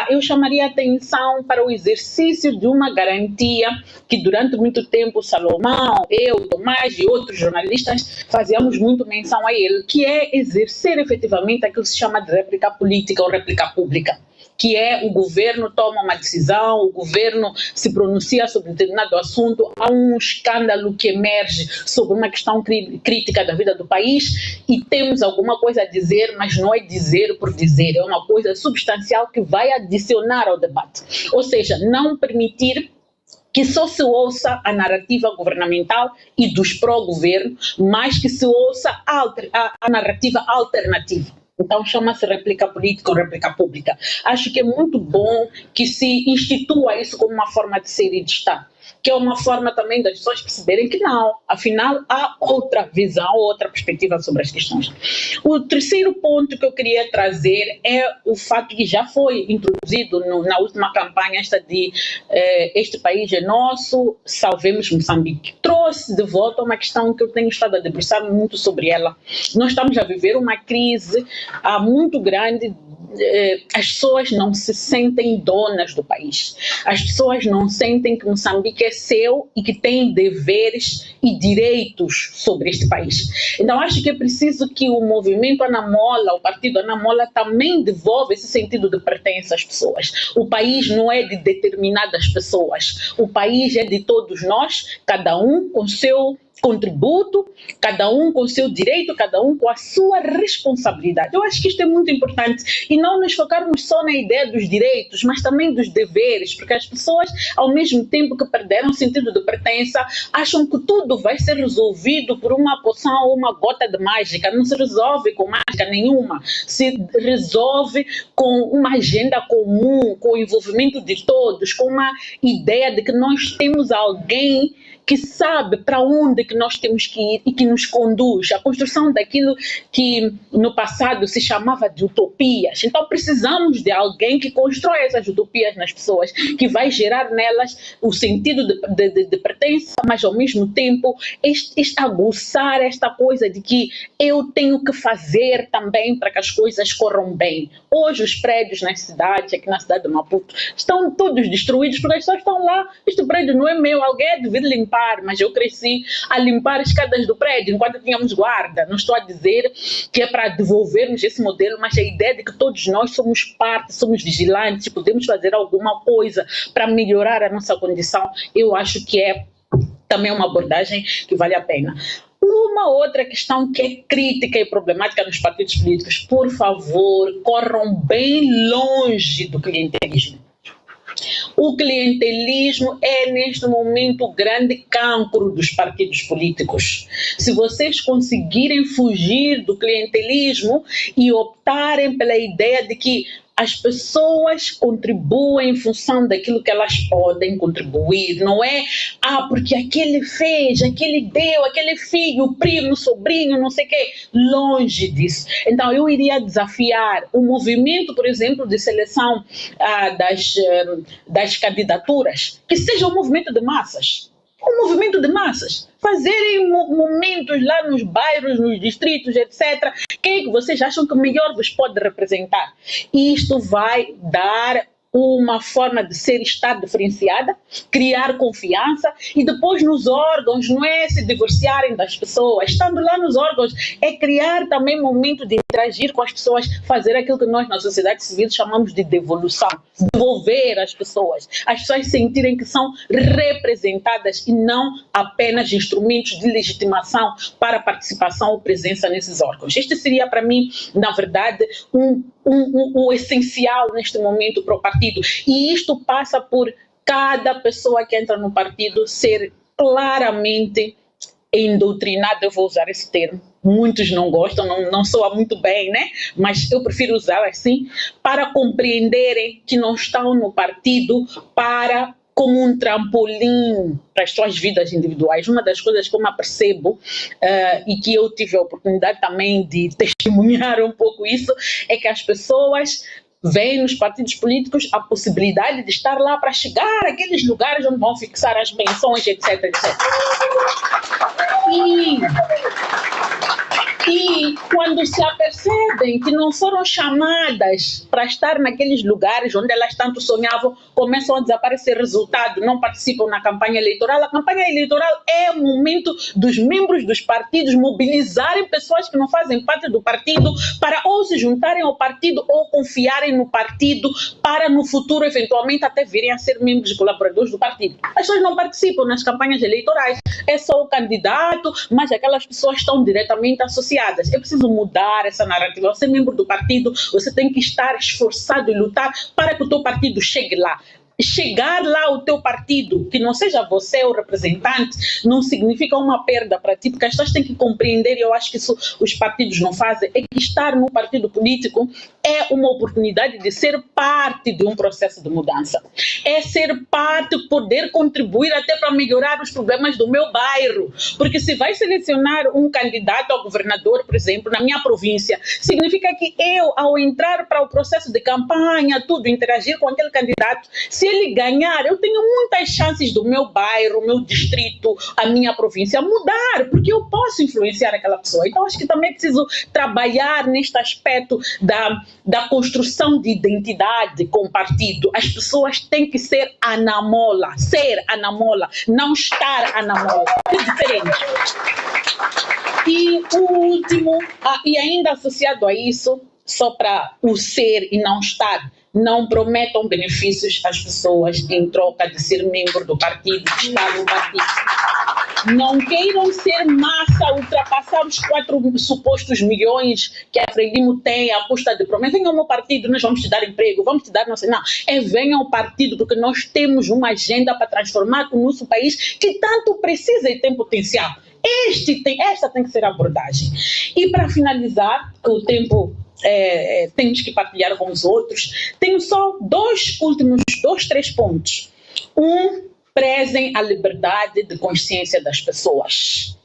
eu chamaria a atenção para o exercício de uma garantia que durante muito tempo o Salomão, eu, Tomás e outros jornalistas fazíamos muito menção a ele, que é exercer efetivamente aquilo que se chama de réplica política ou réplica pública, que é o governo toma uma decisão, o governo se pronuncia sobre determinado assunto, há um escândalo que emerge sobre uma questão crítica da vida do país e temos alguma coisa a dizer, mas não é dizer por dizer, é uma coisa substancial que vai adicionar ao debate. Ou seja, não permitir que só se ouça a narrativa governamental e dos pró-governo, mas que se ouça a narrativa alternativa. Então chama-se réplica política ou réplica pública. Acho que é muito bom que se institua isso como uma forma de ser e de estar, que é uma forma também das pessoas perceberem que não, afinal há outra visão, outra perspectiva sobre as questões. O terceiro ponto que eu queria trazer é o fato que já foi introduzido na última campanha, esta de este país é nosso, salvemos Moçambique. Trouxe de volta uma questão que eu tenho estado a debruçar muito sobre ela. Nós estamos a viver uma crise muito grande. As pessoas não se sentem donas do país. As pessoas não sentem que Moçambique é seu e que tem deveres e direitos sobre este país. Então acho que é preciso que o movimento Anamola, o partido Anamola, também devolva esse sentido de pertença às pessoas. O país não é de determinadas pessoas. O país é de todos nós, cada um com seu contributo, cada um com o seu direito, cada um com a sua responsabilidade. Eu acho que isto é muito importante e não nos focarmos só na ideia dos direitos, mas também dos deveres, porque as pessoas, ao mesmo tempo que perderam o sentido de pertença, acham que tudo vai ser resolvido por uma poção ou uma gota de mágica. Não se resolve com mágica nenhuma, se resolve com uma agenda comum, com o envolvimento de todos, com uma ideia de que nós temos alguém que sabe para onde que nós temos que ir e que nos conduz. A construção daquilo que no passado se chamava de utopias. Então precisamos de alguém que constrói essas utopias nas pessoas, que vai gerar nelas o sentido de pertença, mas ao mesmo tempo aguçar esta coisa de que eu tenho que fazer também para que as coisas corram bem. Hoje os prédios nas cidades, aqui na cidade de Maputo, estão todos destruídos porque as pessoas estão lá. Este prédio não é meu, alguém deve limpar, mas eu cresci a limpar as escadas do prédio enquanto tínhamos guarda. Não estou a dizer que é para devolvermos esse modelo, mas a ideia de que todos nós somos parte, somos vigilantes, podemos fazer alguma coisa para melhorar a nossa condição, eu acho que é também uma abordagem que vale a pena. Uma outra questão que é crítica e problemática nos partidos políticos: por favor, corram bem longe do clientelismo. O clientelismo é, neste momento, o grande cancro dos partidos políticos. Se vocês conseguirem fugir do clientelismo e optarem pela ideia de que as pessoas contribuem em função daquilo que elas podem contribuir, não é porque aquele fez, aquele deu, aquele filho, primo, sobrinho, não sei o quê, longe disso. Então eu iria desafiar o movimento, por exemplo, de seleção das candidaturas, que seja um movimento de massas. Um movimento de massas, fazerem momentos lá nos bairros, nos distritos, etc. Quem é que vocês acham que melhor vos pode representar? E isto vai dar uma forma de estar diferenciada, criar confiança e depois nos órgãos não é se divorciarem das pessoas, estando lá nos órgãos é criar também momento de interagir com as pessoas, fazer aquilo que nós na sociedade civil chamamos de devolução, devolver as pessoas sentirem que são representadas e não apenas instrumentos de legitimação para participação ou presença nesses órgãos. Este seria para mim, na verdade, o essencial neste momento para o partido. E isto passa por cada pessoa que entra no partido ser claramente endoctrinada, eu vou usar esse termo. Muitos não gostam, não soa muito bem, né? Mas eu prefiro usar assim, para compreenderem que não estão no partido como um trampolim para as suas vidas individuais. Uma das coisas que eu me apercebo e que eu tive a oportunidade também de testemunhar um pouco isso, é que as pessoas veem nos partidos políticos a possibilidade de estar lá para chegar àqueles lugares onde vão fixar as pensões, etc, etc. E quando se apercebem que não foram chamadas para estar naqueles lugares onde elas tanto sonhavam, começam a desaparecer resultado, não participam na campanha eleitoral. A campanha eleitoral é o momento dos membros dos partidos mobilizarem pessoas que não fazem parte do partido para ou se juntarem ao partido ou confiarem no partido para no futuro eventualmente até virem a ser membros e colaboradores do partido. As pessoas não participam nas campanhas eleitorais, é só o candidato, mas aquelas pessoas estão diretamente associadas. É preciso mudar essa narrativa. Você é membro do partido, você tem que estar esforçado e lutar para que o teu partido chegue lá. Chegar lá ao teu partido, que não seja você o representante, não significa uma perda para ti, porque as pessoas têm que compreender, e eu acho que isso os partidos não fazem, é que estar num partido político é uma oportunidade de ser parte de um processo de mudança. É ser parte, poder contribuir até para melhorar os problemas do meu bairro. Porque se vai selecionar um candidato a governador, por exemplo, na minha província, significa que eu, ao entrar para o processo de campanha, tudo, interagir com aquele candidato, se ele ganhar, eu tenho muitas chances do meu bairro, meu distrito, a minha província mudar, porque eu posso influenciar aquela pessoa. Então, acho que também é preciso trabalhar neste aspecto da construção de identidade com o partido. As pessoas têm que ser anamola, não estar anamola. É diferente. E o último, e ainda associado a isso, só para o ser e não estar, não prometam benefícios às pessoas em troca de ser membro do partido, de estar no partido. Não queiram ser massa, ultrapassar os 4 supostos milhões que a Frelimo tem à custa de promessa. Venham ao meu partido, nós vamos te dar emprego, vamos te dar, não sei, não. Venham ao partido, porque nós temos uma agenda para transformar o nosso país que tanto precisa e tem potencial. Esta tem que ser a abordagem. E para finalizar, o tempo temos que partilhar com os outros, tenho só 3 pontos. Prezem a liberdade de consciência das pessoas.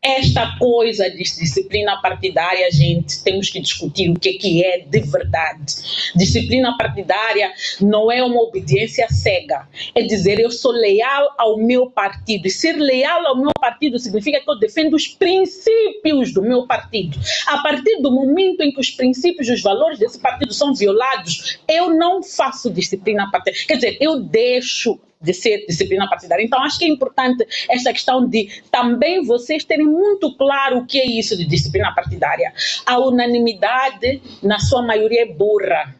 Esta coisa de disciplina partidária, gente, temos que discutir o que é de verdade. Disciplina partidária não é uma obediência cega. É dizer, eu sou leal ao meu partido. E ser leal ao meu partido significa que eu defendo os princípios do meu partido. A partir do momento em que os princípios e os valores desse partido são violados, eu não faço disciplina partidária. Quer dizer, eu deixo de ser disciplina partidária. Então, acho que é importante esta questão de também vocês terem muito claro o que é isso de disciplina partidária. A unanimidade, na sua maioria, é burra.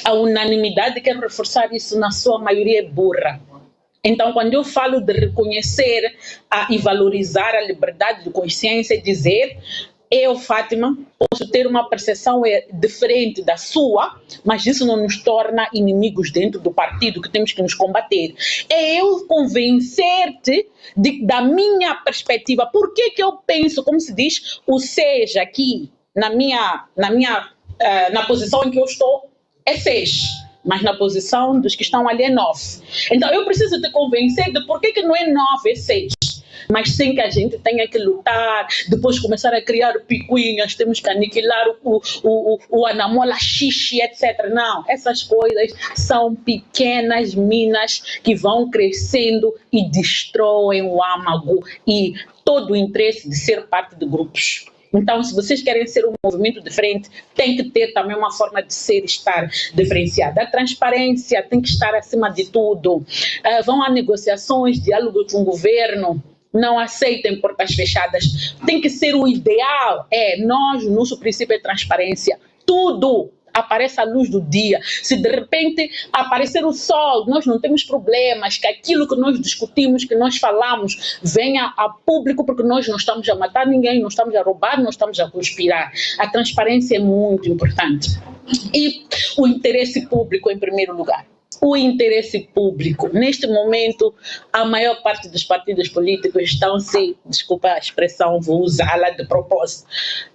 A unanimidade, quero reforçar isso, na sua maioria é burra. Então, quando eu falo de reconhecer e valorizar a liberdade de consciência, é dizer eu, Fátima, posso ter uma percepção diferente da sua, mas isso não nos torna inimigos dentro do partido, que temos que nos combater. É eu convencer-te da minha perspectiva. Por que eu penso, como se diz, o seja aqui, na posição em que eu estou, é 6. Mas na posição dos que estão ali é 9. Então eu preciso te convencer de por que não é 9, é 6. Mas sem que a gente tenha que lutar, depois começar a criar picuinhas, temos que aniquilar o anamola xixi, etc. Não, essas coisas são pequenas minas que vão crescendo e destroem o âmago e todo o interesse de ser parte de grupos. Então, se vocês querem ser um movimento diferente, tem que ter também uma forma de ser e estar diferenciada. A transparência tem que estar acima de tudo. Vão a negociações, diálogo com o governo, não aceitem portas fechadas. Tem que ser o ideal. O nosso princípio é transparência. Tudo aparece à luz do dia. Se de repente aparecer o sol, nós não temos problemas, que aquilo que nós discutimos, que nós falamos, venha a público, porque nós não estamos a matar ninguém, não estamos a roubar, não estamos a conspirar. A transparência é muito importante. E o interesse público em primeiro lugar. O interesse público. Neste momento, a maior parte dos partidos políticos estão-se, desculpa a expressão, vou usá-la de propósito,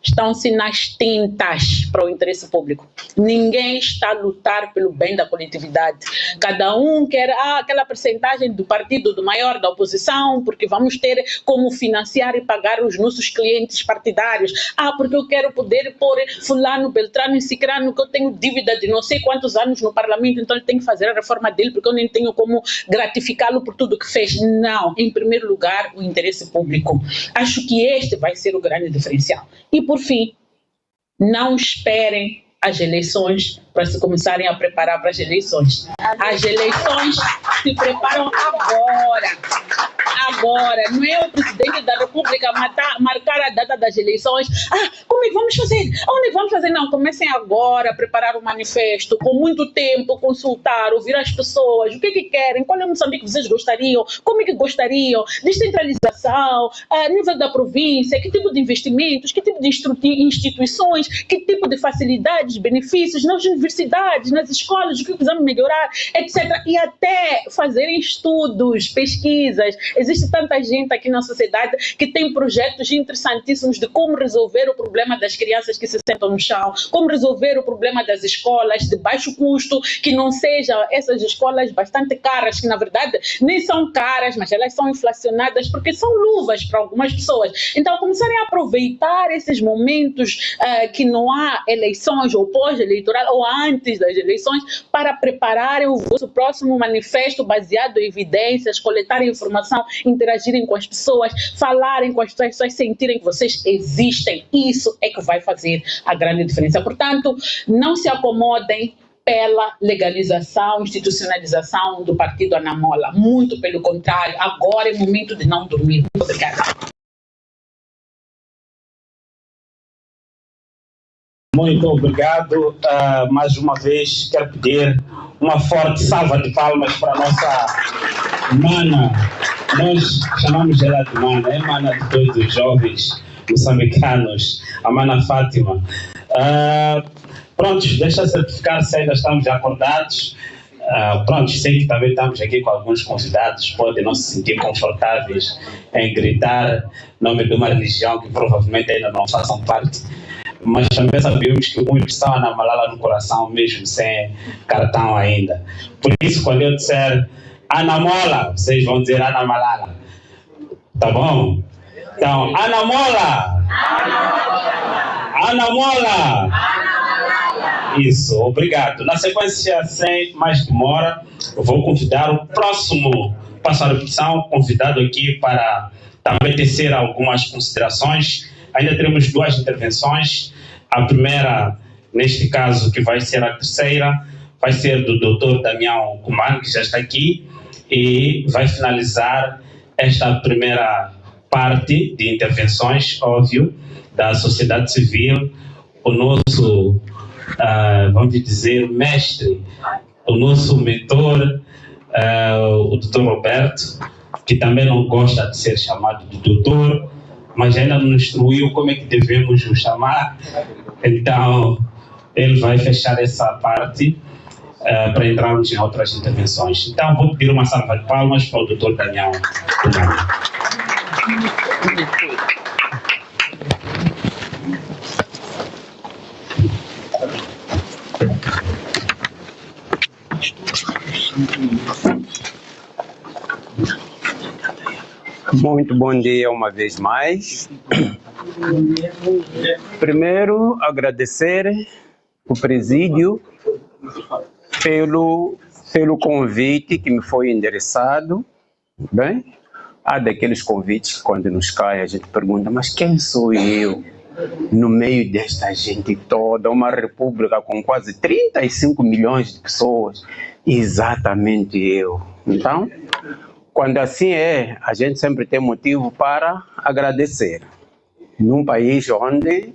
estão-se nas tintas para o interesse público. Ninguém está a lutar pelo bem da coletividade. Cada um quer aquela percentagem do partido do maior da oposição, porque vamos ter como financiar e pagar os nossos clientes partidários. Porque eu quero poder pôr fulano, beltrano e cicrano, que eu tenho dívida de não sei quantos anos no parlamento, então ele tem que fazer a reforma dele, porque eu nem tenho como gratificá-lo por tudo que fez. Não, em primeiro lugar, o interesse público. Acho que este vai ser o grande diferencial. E por fim, não esperem as eleições para se começarem a preparar para as eleições. As eleições se preparam agora. Não é o presidente da República marcar a data das eleições. Como é que vamos fazer? Onde vamos fazer? Não, comecem agora a preparar o manifesto, com muito tempo, consultar, ouvir as pessoas, o que querem, qual é o Moçambique que vocês gostariam, como é que gostariam, descentralização, nível da província, que tipo de investimentos, que tipo de instituições, que tipo de facilidades, benefícios nas universidades, nas escolas, o que precisamos melhorar, etc. E até fazerem estudos, pesquisas. Existe tanta gente aqui na sociedade que tem projetos interessantíssimos de como resolver o problema das crianças que se sentam no chão, como resolver o problema das escolas de baixo custo, que não sejam essas escolas bastante caras, que na verdade nem são caras, mas elas são inflacionadas porque são luvas para algumas pessoas. Então, começarem a aproveitar esses momentos que não há eleições ou pós-eleitoral ou antes das eleições para prepararem o vosso próximo manifesto baseado em evidências, coletarem informação, interagirem com as pessoas, falarem com as pessoas, sentirem que vocês existem. Isso é que vai fazer a grande diferença. Portanto, não se acomodem pela legalização, institucionalização do partido Anamola. Muito pelo contrário, agora é momento de não dormir. Muito obrigada.
Muito obrigado. Mais uma vez, quero pedir uma forte salva de palmas para a nossa mana. Nós chamamos ela de mana, é mana de todos os jovens moçambicanos, a mana Fátima. Prontos, deixa certificar se ainda estamos acordados. Prontos, sei que também estamos aqui com alguns convidados, podem não se sentir confortáveis em gritar nome de uma religião que provavelmente ainda não façam parte. Mas também sabemos que alguns estão a namorar no coração mesmo sem cartão ainda. Por isso, quando eu disser Anamola, vocês vão dizer Anamalala. Tá bom? Então, Anamola! Anamola! Isso, obrigado. Na sequência, sem mais demora, eu vou convidar o próximo passo à repetição, convidado aqui para também tecer algumas considerações. Ainda teremos 2 intervenções. A primeira, neste caso, que vai ser a terceira, vai ser do Dr. Damião Kumar, que já está aqui, e vai finalizar esta primeira parte de intervenções, óbvio, da sociedade civil, o nosso, vamos dizer, mestre, o nosso mentor, o Dr. Roberto, que também não gosta de ser chamado de doutor, mas ainda não instruiu como é que devemos o chamar. Então, ele vai fechar essa parte para entrarmos em outras intervenções. Então, vou pedir uma salva de palmas para o Dr. Daniel Humano.
Muito bom dia uma vez mais. Primeiro, agradecer o presídio pelo convite que me foi endereçado. Bem, há daqueles convites que quando nos cai a gente pergunta, mas quem sou eu no meio desta gente toda, uma república com quase 35 milhões de pessoas? Exatamente eu. Então, quando assim é, a gente sempre tem motivo para agradecer. Num país onde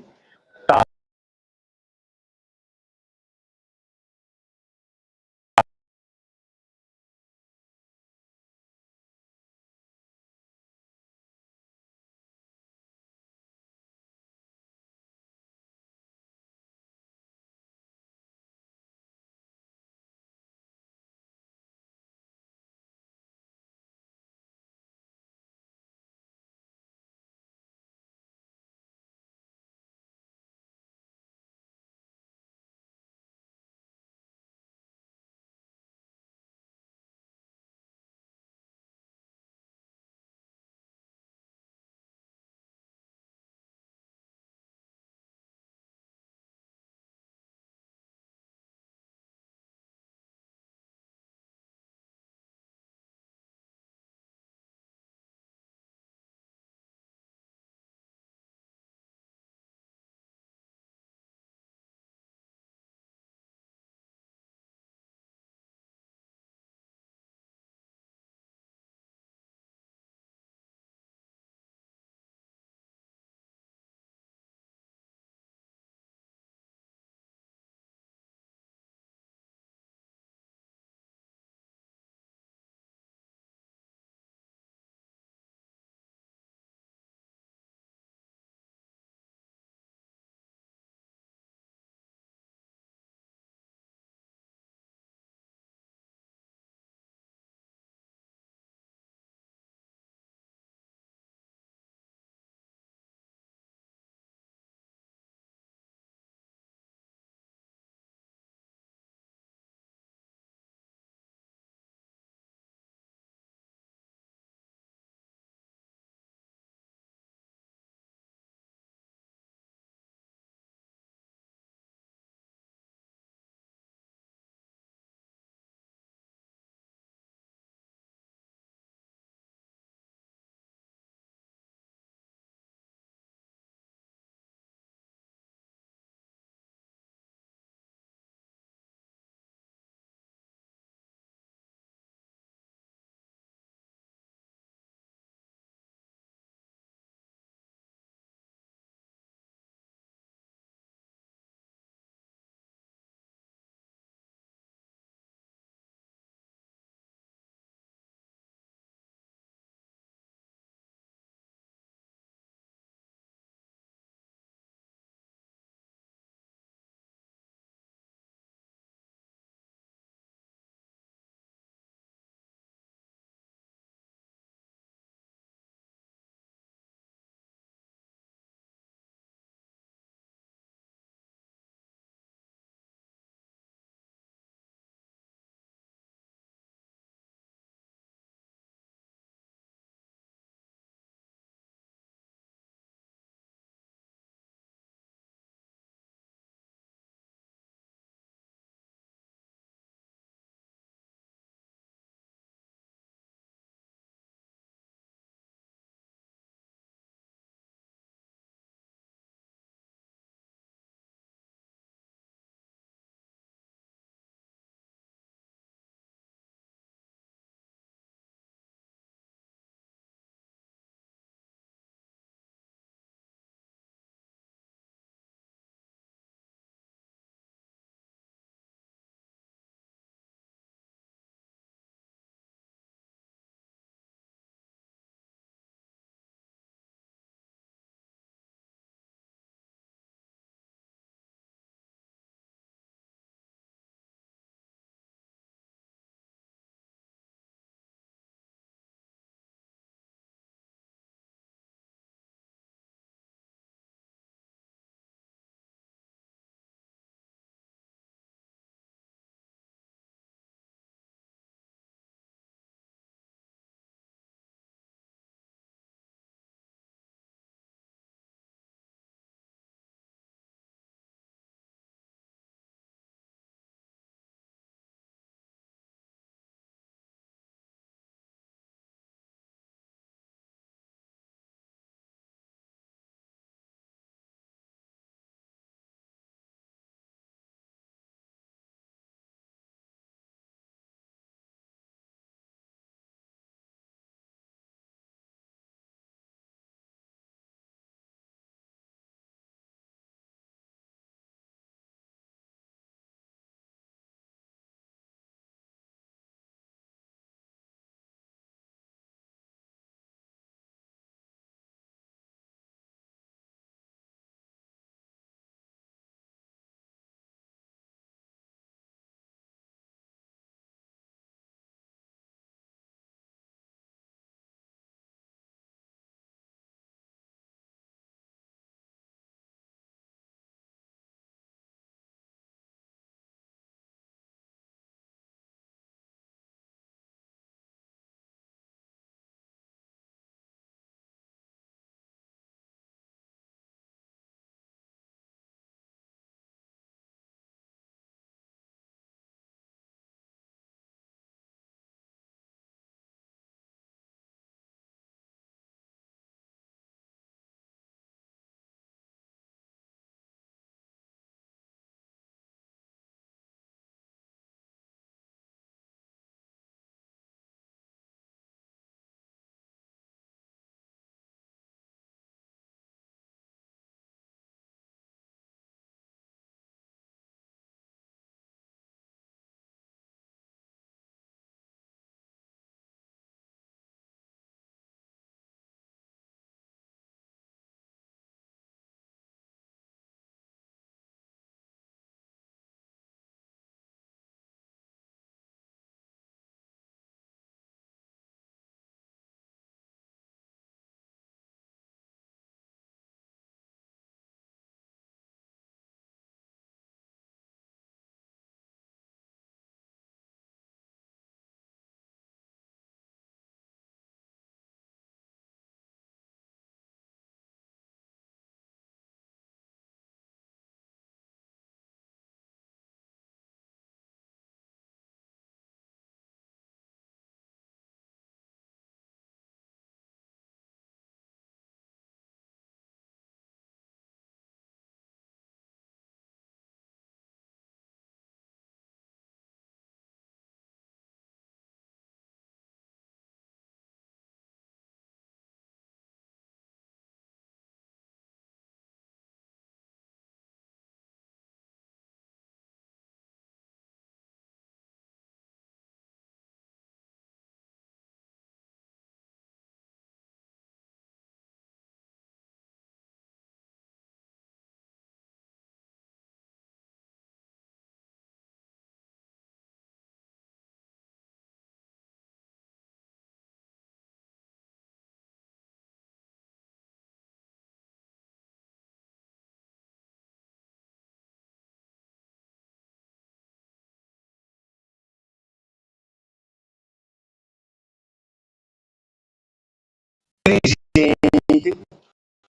dirigente,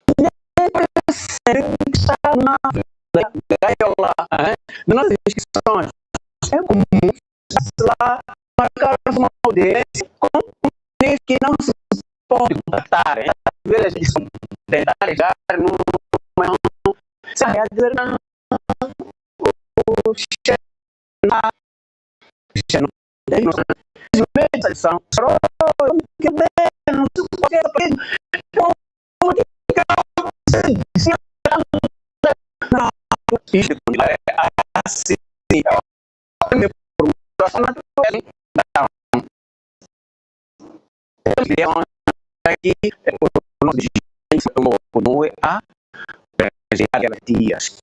que está na gaiola das nossas inscrições. É comum lá marcar uma audiência com um que não se pode contactar. Às vezes eles são tentar ligar numa se a dizer não, o chefe não tem noção. Os meios são que bem, não sei o que é assim, aqui o nosso não é a garantias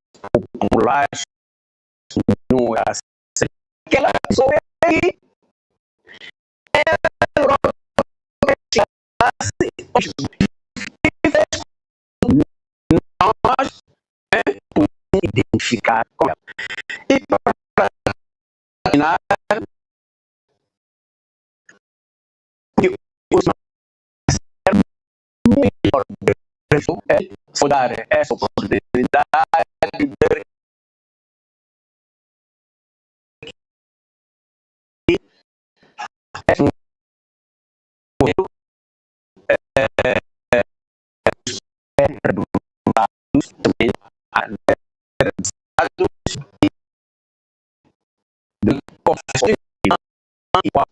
populares, não é aquela pessoa aí nós identificar com ela. E para terminar, o melhor é dar essa oportunidade de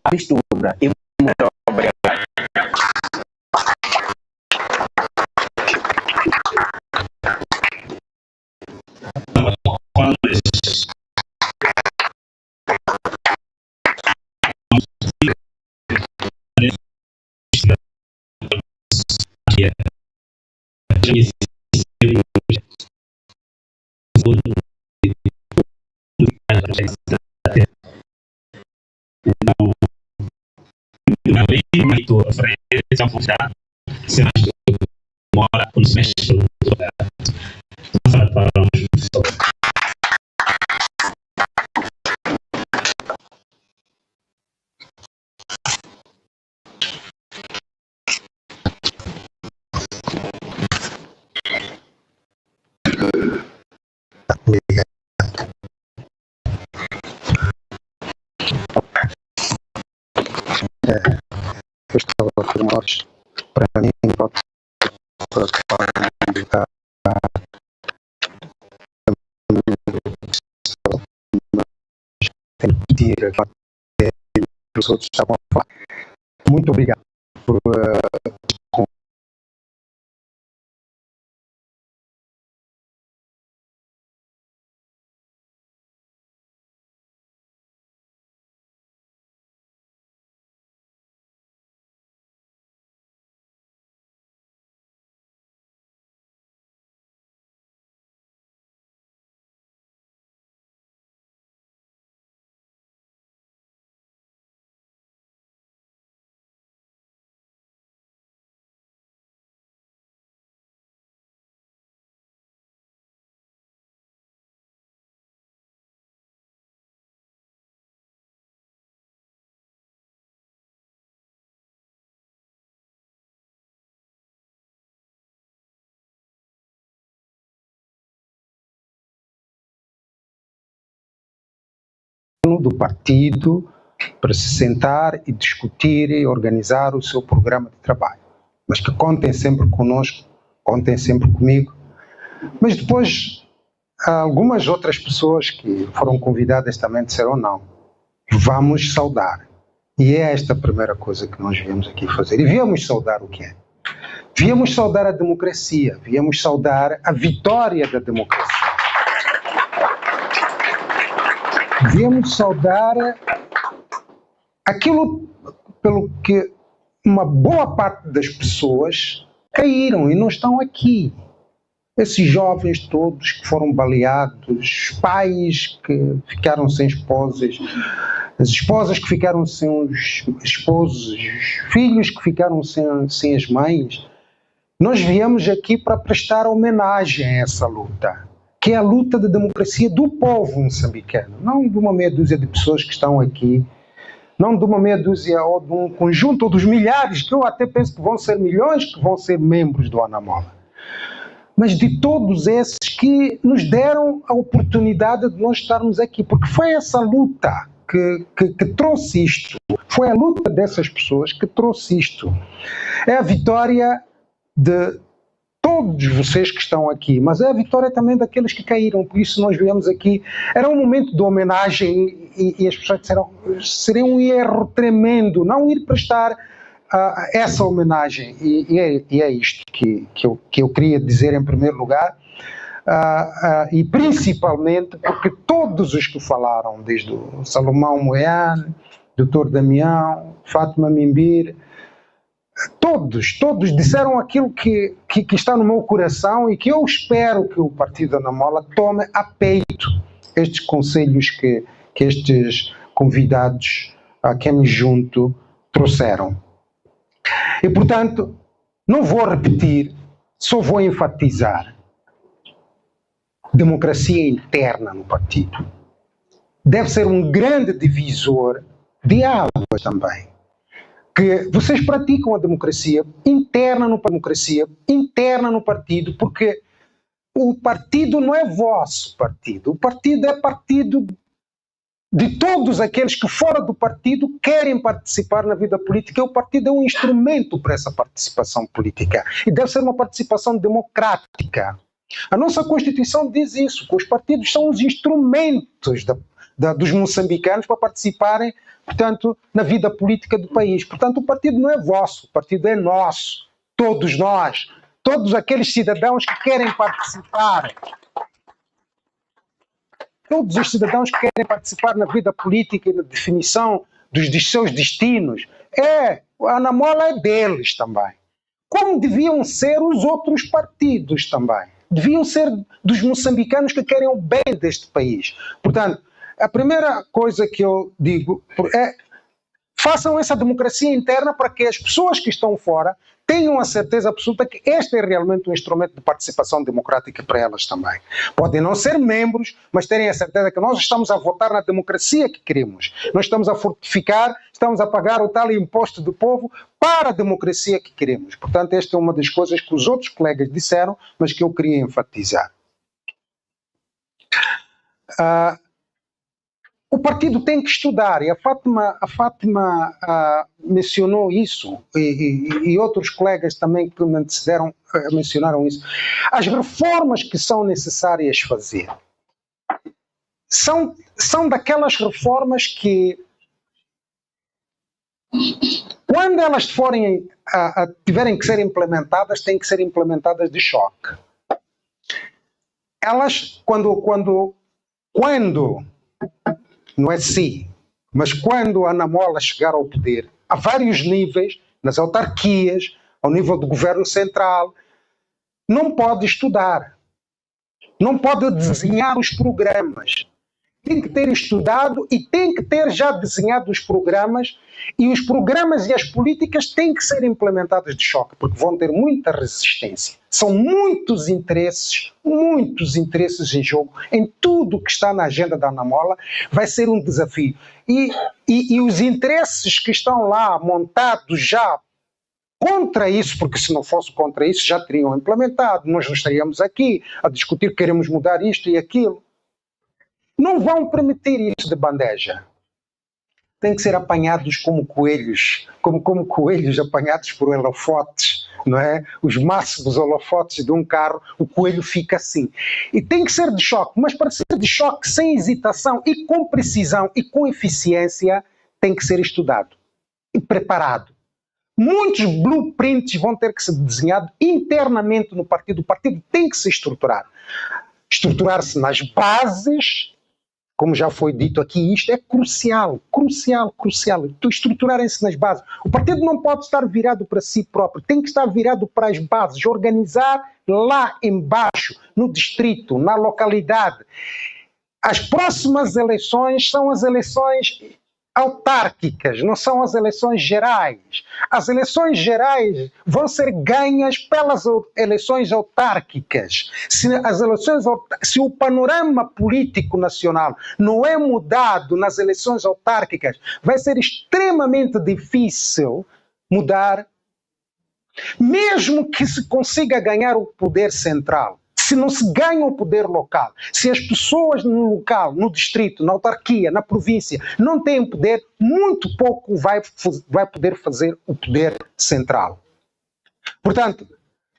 a mistura e muito obrigado.
Muito frente a funcionar, se nós mora com os mestres para
eu estava a afirmar para mim os outros estavam a falar. Muito obrigado por do partido para se sentar e discutir e organizar o seu programa de trabalho. Mas que contem sempre conosco, contem sempre comigo. Mas depois, algumas outras pessoas que foram convidadas também disseram não. Vamos saudar. E é esta a primeira coisa que nós viemos aqui fazer. E viemos saudar o quê? Viemos saudar a democracia, viemos saudar a vitória da democracia. Viemos saudar aquilo pelo que uma boa parte das pessoas caíram e não estão aqui. Esses jovens todos que foram baleados, pais que ficaram sem esposas, as esposas que ficaram sem os esposos, os filhos que ficaram sem as mães. Nós viemos aqui para prestar homenagem a essa luta, que é a luta da democracia do povo moçambicano, não de uma meia dúzia de pessoas que estão aqui não de uma meia dúzia ou de um conjunto ou dos milhares, que eu até penso que vão ser milhões que vão ser membros do Anamola, mas de todos esses que nos deram a oportunidade de nós estarmos aqui, porque foi essa luta que trouxe isto, foi a luta dessas pessoas que trouxe isto. É a vitória de todos vocês que estão aqui, mas é a vitória também daqueles que caíram. Por isso nós viemos aqui, era um momento de homenagem e as pessoas disseram, seria um erro tremendo não ir prestar essa homenagem, e é isto que eu queria dizer em primeiro lugar, e principalmente porque todos os que falaram, desde o Salomão Moiane, Dr. Damião, Fátima Mimbir, todos disseram aquilo que está no meu coração e que eu espero que o Partido Anamola tome a peito estes conselhos que estes convidados a quem me junto trouxeram. E, portanto, não vou repetir, só vou enfatizar. Democracia interna no partido. Deve ser um grande divisor de águas também. Que vocês praticam a democracia interna no partido, porque o partido não é vosso partido. O partido é partido de todos aqueles que fora do partido querem participar na vida política. O partido é um instrumento para essa participação política e deve ser uma participação democrática. A nossa Constituição diz isso, que os partidos são os instrumentos dos moçambicanos para participarem, portanto, na vida política do país. Portanto, o partido não é vosso, o partido é nosso, todos nós, todos aqueles cidadãos que querem participar. Todos os cidadãos que querem participar na vida política e na definição dos seus destinos. A Anamola é deles também. Como deviam ser os outros partidos também. Deviam ser dos moçambicanos que querem o bem deste país. Portanto, a primeira coisa que eu digo é façam essa democracia interna para que as pessoas que estão fora tenham a certeza absoluta que este é realmente um instrumento de participação democrática para elas também. Podem não ser membros, mas terem a certeza que nós estamos a votar na democracia que queremos. Nós estamos a fortificar, estamos a pagar o tal imposto do povo para a democracia que queremos. Portanto, esta é uma das coisas que os outros colegas disseram, mas que eu queria enfatizar. O partido tem que estudar, e a Fátima mencionou isso, e outros colegas também que me antecederam mencionaram isso. As reformas que são necessárias fazer são daquelas reformas que, quando elas tiverem que ser implementadas, têm que ser implementadas de choque. Elas, quando não é se, mas quando a Anamola chegar ao poder, a vários níveis, nas autarquias, ao nível do governo central, não pode estudar, não pode desenhar os programas. Tem que ter estudado e tem que ter já desenhado os programas, e os programas e as políticas têm que ser implementadas de choque, porque vão ter muita resistência. São muitos interesses em jogo, em tudo que está na agenda da Anamola, vai ser um desafio. E os interesses que estão lá montados já contra isso, porque se não fosse contra isso já teriam implementado, nós não estaríamos aqui a discutir que queremos mudar isto e aquilo. Não vão permitir isso de bandeja. Têm que ser apanhados como coelhos, como coelhos apanhados por holofotes, não é? Os máximos holofotes de um carro, o coelho fica assim. E tem que ser de choque, mas para ser de choque sem hesitação e com precisão e com eficiência, tem que ser estudado e preparado. Muitos blueprints vão ter que ser desenhados internamente no partido. O partido tem que se estruturar. Estruturar-se nas bases. Como já foi dito aqui, isto é crucial. Estruturarem-se nas bases. O partido não pode estar virado para si próprio, tem que estar virado para as bases, organizar lá embaixo, no distrito, na localidade. As próximas eleições são as eleições autárquicas, não são as eleições gerais. As eleições gerais vão ser ganhas pelas eleições autárquicas. Se o panorama político nacional não é mudado nas eleições autárquicas, vai ser extremamente difícil mudar, mesmo que se consiga ganhar o poder central. Se não se ganha o poder local, se as pessoas no local, no distrito, na autarquia, na província, não têm poder, muito pouco vai poder fazer o poder central. Portanto,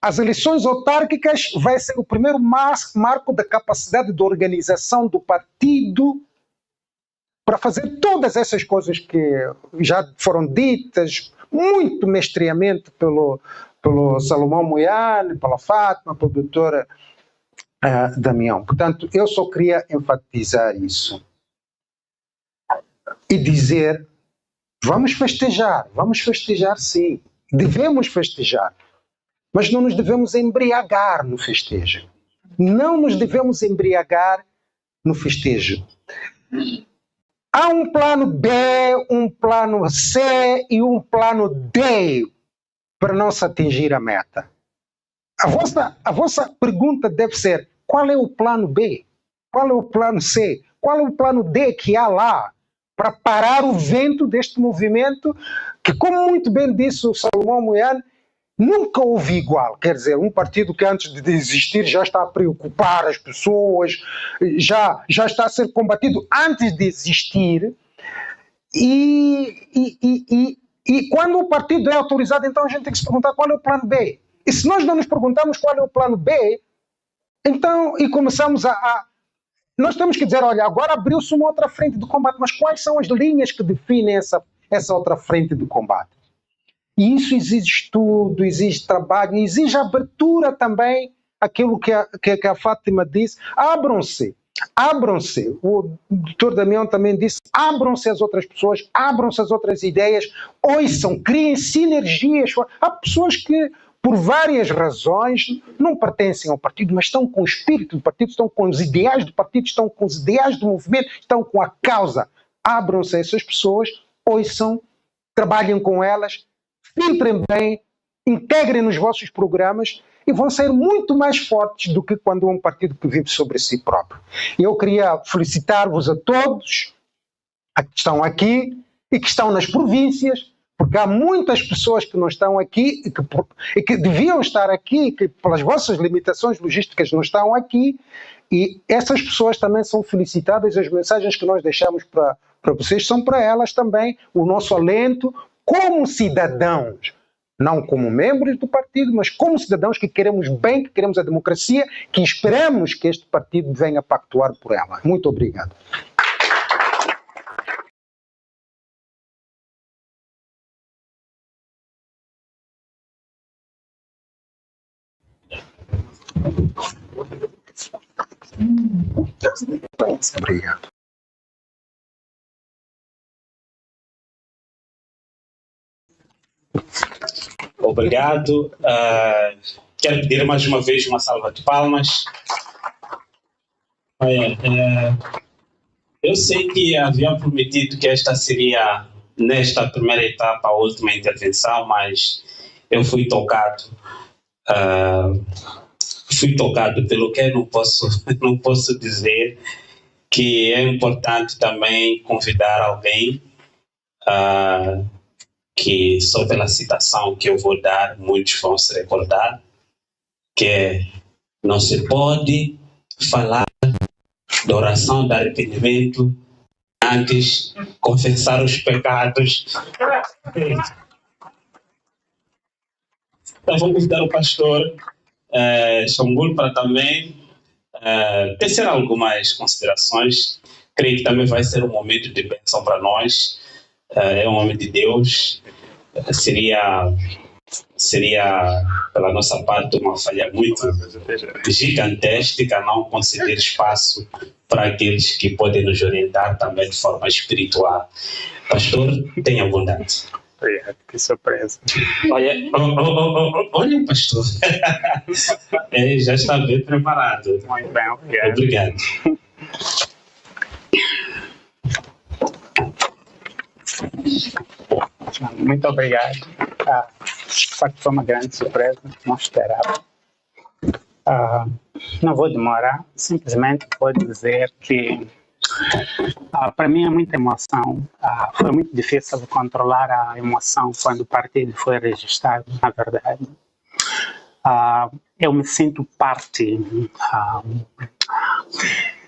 as eleições autárquicas vai ser o primeiro marco da capacidade de organização do partido para fazer todas essas coisas que já foram ditas muito mestriamente pelo Salomão Moiane, pela Fátima, pelo doutor Damião. Portanto, eu só queria enfatizar isso e dizer, vamos festejar sim, devemos festejar, mas não nos devemos embriagar no festejo. Não nos devemos embriagar no festejo. Há um plano B, um plano C e um plano D para não se atingir a meta. A vossa pergunta deve ser, qual é o plano B? Qual é o plano C? Qual é o plano D que há lá para parar o vento deste movimento que, como muito bem disse o Salomão Moiane, nunca houve igual. Quer dizer, um partido que antes de existir já está a preocupar as pessoas, já está a ser combatido antes de existir, e quando o partido é autorizado, então a gente tem que se perguntar qual é o plano B. E se nós não nos perguntarmos qual é o plano B, então, e começamos nós temos que dizer, olha, agora abriu-se uma outra frente de combate, mas quais são as linhas que definem essa outra frente de combate? E isso exige estudo, exige trabalho, exige abertura também, aquilo que a Fátima disse, abram-se, o doutor Damião também disse, abram-se às outras pessoas, abram-se às outras ideias, ouçam, criem sinergias. Há pessoas que, por várias razões, não pertencem ao partido, mas estão com o espírito do partido, estão com os ideais do partido, estão com os ideais do movimento, estão com a causa. Abram-se a essas pessoas, ouçam, trabalhem com elas, filtrem bem, integrem nos vossos programas e vão ser muito mais fortes do que quando é um partido que vive sobre si próprio. Eu queria felicitar-vos a todos que estão aqui e que estão nas províncias, porque há muitas pessoas que não estão aqui e que deviam estar aqui, e que pelas vossas limitações logísticas não estão aqui, e essas pessoas também são felicitadas. As mensagens que nós deixamos para vocês são para elas também o nosso alento como cidadãos, não como membros do partido, mas como cidadãos que queremos bem, que queremos a democracia, que esperamos que este partido venha pactuar por ela. Muito obrigado. Obrigado.
Obrigado. Quero pedir mais uma vez uma salva de palmas. Eu sei que havia prometido que esta seria, nesta primeira etapa, a última intervenção, mas eu fui tocado. Pelo que não posso dizer que é importante também convidar alguém que só pela citação que eu vou dar, muitos vão se recordar, que não se pode falar da oração de arrependimento antes confessar os pecados. Então vou convidar o pastor Xangul para também tecer algumas considerações. Creio que também vai ser um momento de bênção para nós. É um homem de Deus. Seria pela nossa parte uma falha muito gigantesca não conceder espaço para aqueles que podem nos orientar também de forma espiritual. Pastor, tenha bondade.
Que surpresa.
Olha, pastor. Já está bem preparado.
Muito bem, obrigado.
Obrigado.
Muito obrigado. De facto, foi uma grande surpresa, não esperava. Não vou demorar, simplesmente vou dizer que para mim é muita emoção. Foi muito difícil controlar a emoção quando o partido foi registrado, na verdade. Eu me sinto parte,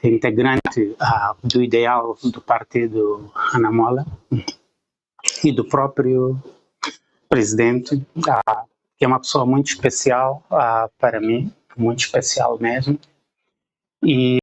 integrante do ideal do partido Ana Mola e do próprio presidente, que é uma pessoa muito especial para mim, muito especial mesmo. E